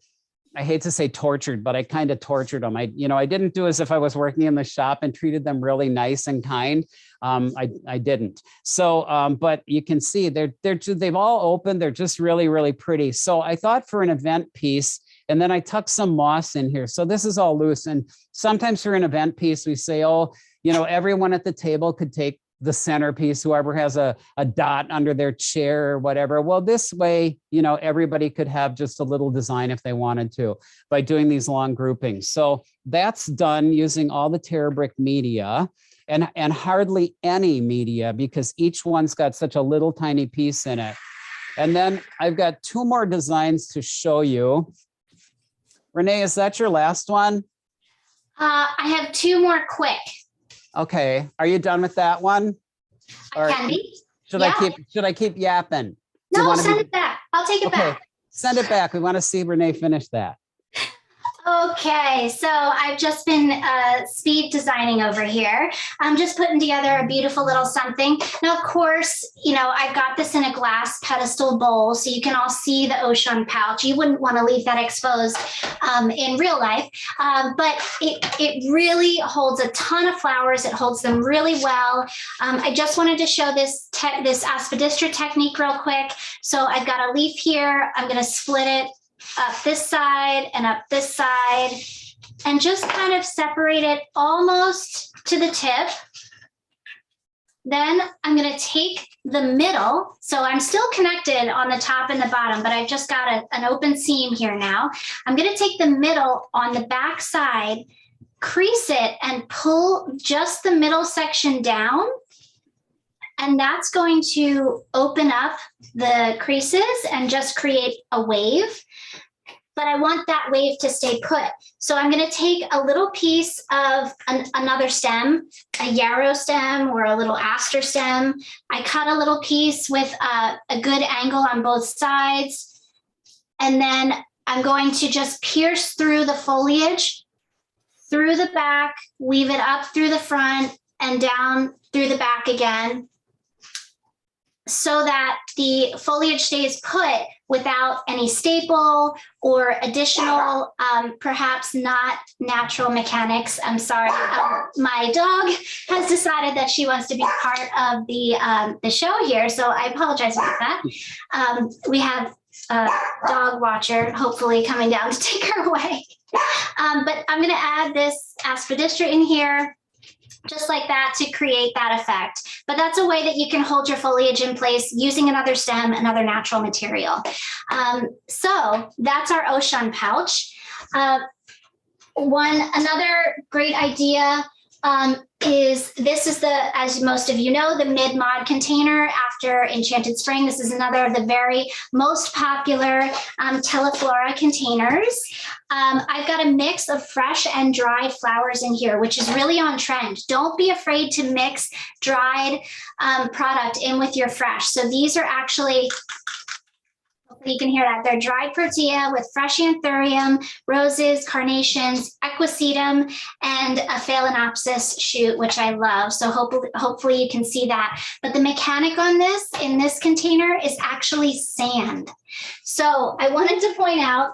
I hate to say tortured, but I kind of tortured them. I didn't do as if I was working in the shop and treated them really nice and kind. I didn't. So, but you can see they've all opened. They're just really, really pretty. So I thought for an event piece, and then I tucked some moss in here. So this is all loose. And sometimes for an event piece, we say, oh, everyone at the table could take the centerpiece, whoever has a dot under their chair or whatever. Well, this way, everybody could have just a little design if they wanted to by doing these long groupings. So that's done using all the Terra brick media and hardly any media because each one's got such a little tiny piece in it. And then I've got 2 more designs to show you. Renee, is that your last one? I have 2 more quick. Okay. Are you done with that one? I can be. Should I keep yapping? No, send it back. I'll take it back. Send it back. We want to see Renee finish that. Okay, so I've just been speed designing over here. I'm just putting together a beautiful little something. Now, of course, I've got this in a glass pedestal bowl, so you can all see the Ocean pouch. You wouldn't want to leave that exposed in real life, but it really holds a ton of flowers. It holds them really well. I just wanted to show this aspidistra technique real quick. So I've got a leaf here. I'm going to split it up this side and up this side, and just kind of separate it almost to the tip. Then I'm going to take the middle. So I'm still connected on the top and the bottom, but I've just got an open seam here now. I'm going to take the middle on the back side, crease it, and pull just the middle section down. And that's going to open up the creases and just create a wave. But I want that wave to stay put. So I'm going to take a little piece of another stem, a yarrow stem or a little aster stem. I cut a little piece with a good angle on both sides. And then I'm going to just pierce through the foliage, through the back, weave it up through the front and down through the back again, so that the foliage stays put without any staple or additional, perhaps not natural mechanics. I'm sorry, my dog has decided that she wants to be part of the show here, so I apologize about that. We have a dog watcher hopefully coming down to take her away. But I'm gonna add this aspidistra in here, just like that, to create that effect. But that's a way that you can hold your foliage in place using another stem, another natural material. So that's our Ocean pouch. Another great idea is the, as most of you know, the mid-mod container after Enchanted Spring. This is another of the very most popular Teleflora containers. I've got a mix of fresh and dried flowers in here, which is really on trend. Don't be afraid to mix dried product in with your fresh. So these are actually, hopefully you can hear that, they're dried protea with fresh anthurium, roses, carnations, equisetum, and a phalaenopsis shoot, which I love. So hopefully you can see that. But the mechanic on this, in this container, is actually sand. So I wanted to point out,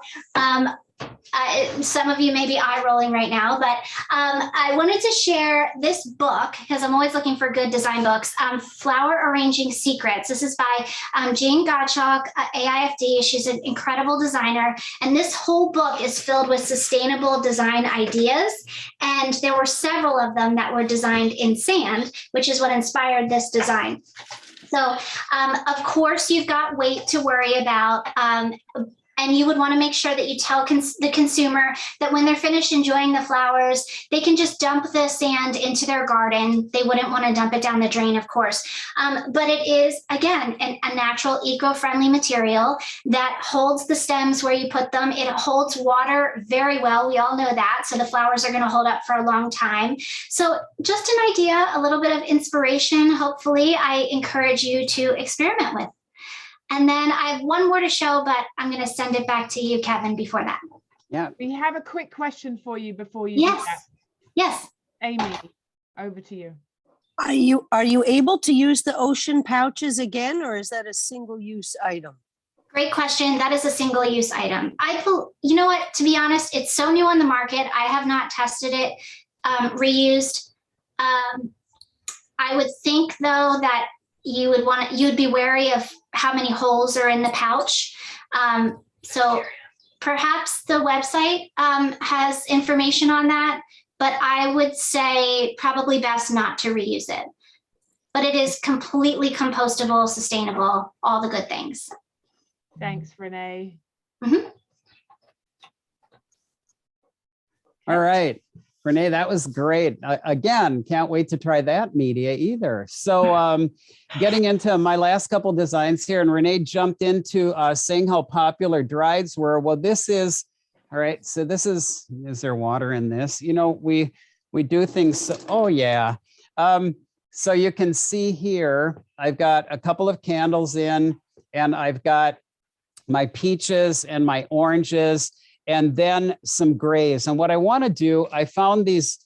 some of you may be eye rolling right now, but I wanted to share this book because I'm always looking for good design books, Flower Arranging Secrets. This is by Jean Gottschalk, AIFD. She's an incredible designer. And this whole book is filled with sustainable design ideas. And there were several of them that were designed in sand, which is what inspired this design. So, of course, you've got weight to worry about. And you would want to make sure that you tell the consumer that when they're finished enjoying the flowers, they can just dump the sand into their garden. They wouldn't want to dump it down the drain, of course. But it is, again, a natural, eco-friendly material that holds the stems where you put them. It holds water very well. We all know that. So the flowers are going to hold up for a long time. So just an idea, a little bit of inspiration, hopefully, I encourage you to experiment with. And then I have one more to show, but I'm going to send it back to you, Kevin, before that. Yeah. We have a quick question for you before you do that. Yes. Amy, over to you. Are you able to use the Ocean pouches again, or is that a single-use item? Great question. That is a single-use item. You know what? To be honest, it's so new on the market. I have not tested it reused. I would think, though, that you would be wary of how many holes are in the pouch. So perhaps the website has information on that, but I would say probably best not to reuse it. But it is completely compostable, sustainable, all the good things. Thanks, Renee. Mm-hmm. All right. Renee, that was great. Again, can't wait to try that media either. So getting into my last couple designs here, and Renee jumped into saying how popular drieds were. Well, this is, all right, so this is there water in this? You know, we do things, so, oh yeah. So you can see here, I've got a couple of candles in, and I've got my peaches and my oranges, and then some grays. And what I want to do, I found these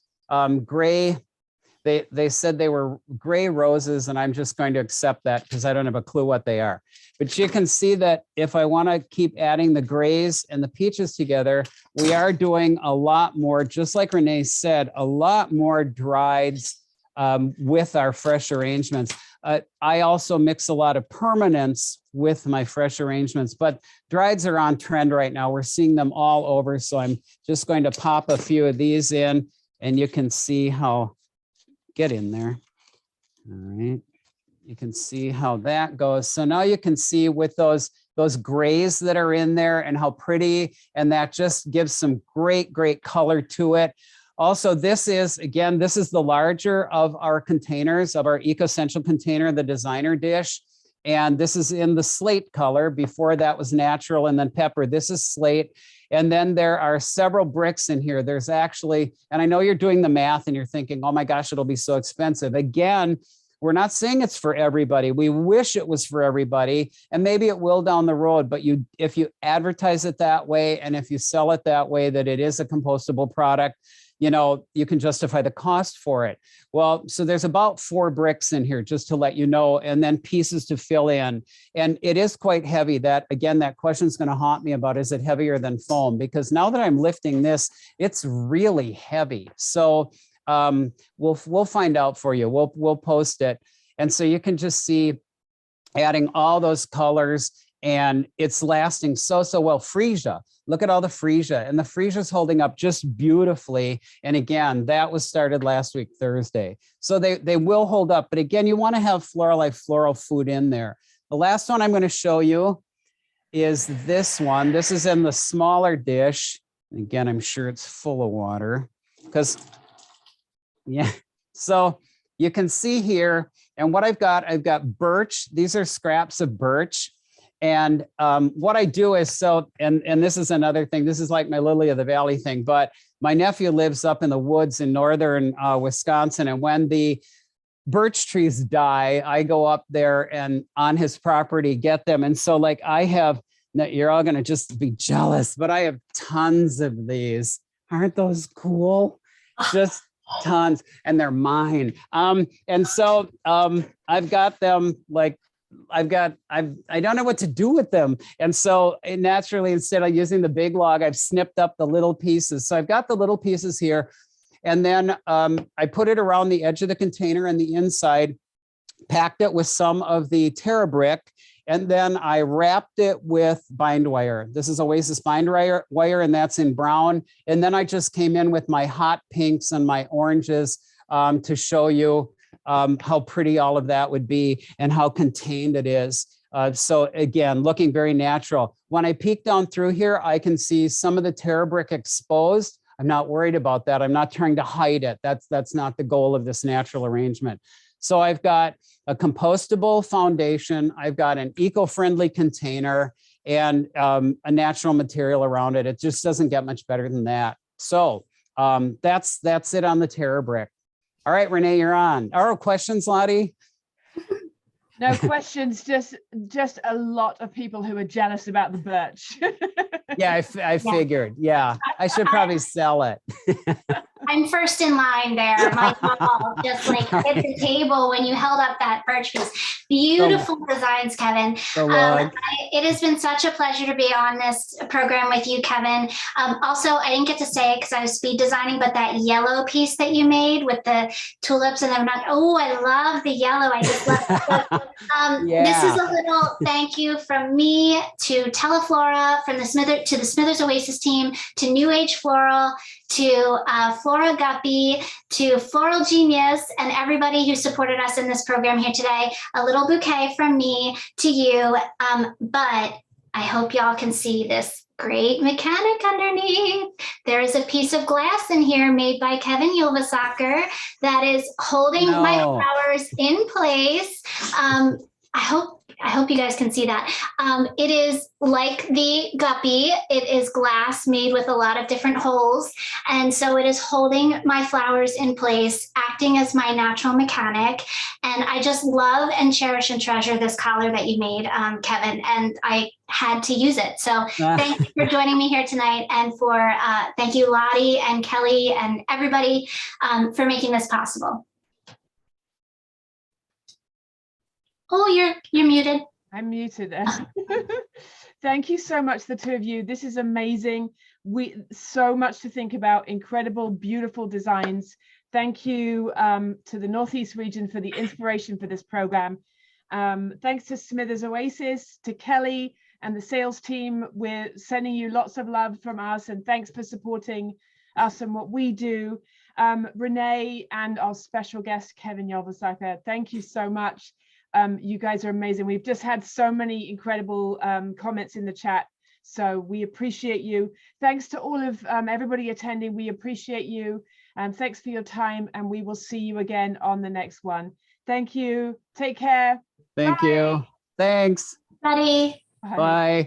gray, they said they were gray roses, and I'm just going to accept that because I don't have a clue what they are. But you can see that if I want to keep adding the grays and the peaches together, we are doing a lot more, just like Renee said, a lot more drieds with our fresh arrangements. I also mix a lot of permanents with my fresh arrangements, but drieds are on trend right now. We're seeing them all over. So I'm just going to pop a few of these in and you can see how, get in there. All right. You can see how that goes. So now you can see with those grays that are in there and how pretty, and that just gives some great color to it. Also, this is the larger of our containers, of our eco-essential container, the designer dish. And this is in the slate color. Before that was natural and then pepper. This is slate. And then there are several bricks in here. There's actually, and I know you're doing the math and you're thinking, oh my gosh, it'll be so expensive. Again, we're not saying it's for everybody. We wish it was for everybody, and maybe it will down the road, but if you advertise it that way, and if you sell it that way, that it is a compostable product, you know, you can justify the cost for it. Well, so there's about 4 bricks in here, just to let you know, and then pieces to fill in. And it is quite heavy. That, again, that question is going to haunt me about, is it heavier than foam? Because now that I'm lifting this, it's really heavy. So we'll find out for you. We'll post it. And so you can just see adding all those colors, and it's lasting so well. Freesia, look at all the freesia, and the freesia is holding up just beautifully. And again, that was started last week, Thursday. So they will hold up. But again, you want to have floral food in there. The last one I'm going to show you is this one. This is in the smaller dish. And again, I'm sure it's full of water because, yeah. So you can see here, and what I've got birch. These are scraps of birch. And what I do is, and this is another thing, this is like my lily of the valley thing, but my nephew lives up in the woods in northern Wisconsin. And when the birch trees die, I go up there and on his property, get them. And so like I have, you're all gonna just be jealous, but I have tons of these. Aren't those cool? Just tons, and they're mine. And so I've got them like, I don't know what to do with them. And so naturally, instead of using the big log, I've snipped up the little pieces. So I've got the little pieces here. And then I put it around the edge of the container and the inside, packed it with some of the Terra brick, and then I wrapped it with bind wire. This is Oasis bind wire, and that's in brown. And then I just came in with my hot pinks and my oranges to show you how pretty all of that would be and how contained it is. So again, looking very natural. When I peek down through here, I can see some of the Terra brick exposed. I'm not worried about that. I'm not trying to hide it. That's not the goal of this natural arrangement. So I've got a compostable foundation. I've got an eco-friendly container and a natural material around it. It just doesn't get much better than that. So that's it on the Terra brick. All right, Renee, you're on. Are questions, Lottie? No questions, just a lot of people who are jealous about the birch. Yeah, I figured. Yeah, I should probably sell it. I'm first in line there. My mom just like hit the table when you held up that birch piece. Beautiful designs, Kevin. It has been such a pleasure to be on this program with you, Kevin. Also, I didn't get to say it because I was speed designing, but that yellow piece that you made with the tulips and I love the yellow. I just love it. Yeah. This is a little thank you from me to Teleflora, from the Smithers Oasis team, to New Age Floral, to Flora Guppy, to Floral Genius, and everybody who supported us in this program here today. A little bouquet from me to you, but I hope y'all can see this great mechanic underneath. There is a piece of glass in here made by Kevin Ylvisaker that is holding my flowers in place. I hope you guys can see that. It is like the guppy. It is glass made with a lot of different holes. And so it is holding my flowers in place, acting as my natural mechanic. And I just love and cherish and treasure this collar that you made, Kevin, and I had to use it. So thank you for joining me here tonight, and for thank you, Lottie and Kelly and everybody for making this possible. Oh, you're muted. I'm muted. Thank you so much, the two of you. This is amazing. So much to think about. Incredible, beautiful designs. Thank you to the Northeast region for the inspiration for this program. Thanks to Smithers Oasis, to Kelly and the sales team. We're sending you lots of love from us, and thanks for supporting us and what we do. Renee and our special guest, Kevin Ylvisaker, thank you so much. You guys are amazing. We've just had so many incredible comments in the chat, so we appreciate you. Thanks to all of everybody attending. We appreciate you. Thanks for your time, and we will see you again on the next one. Thank you. Take care. Thank Bye. you. Thanks. Buddy. Bye. Bye.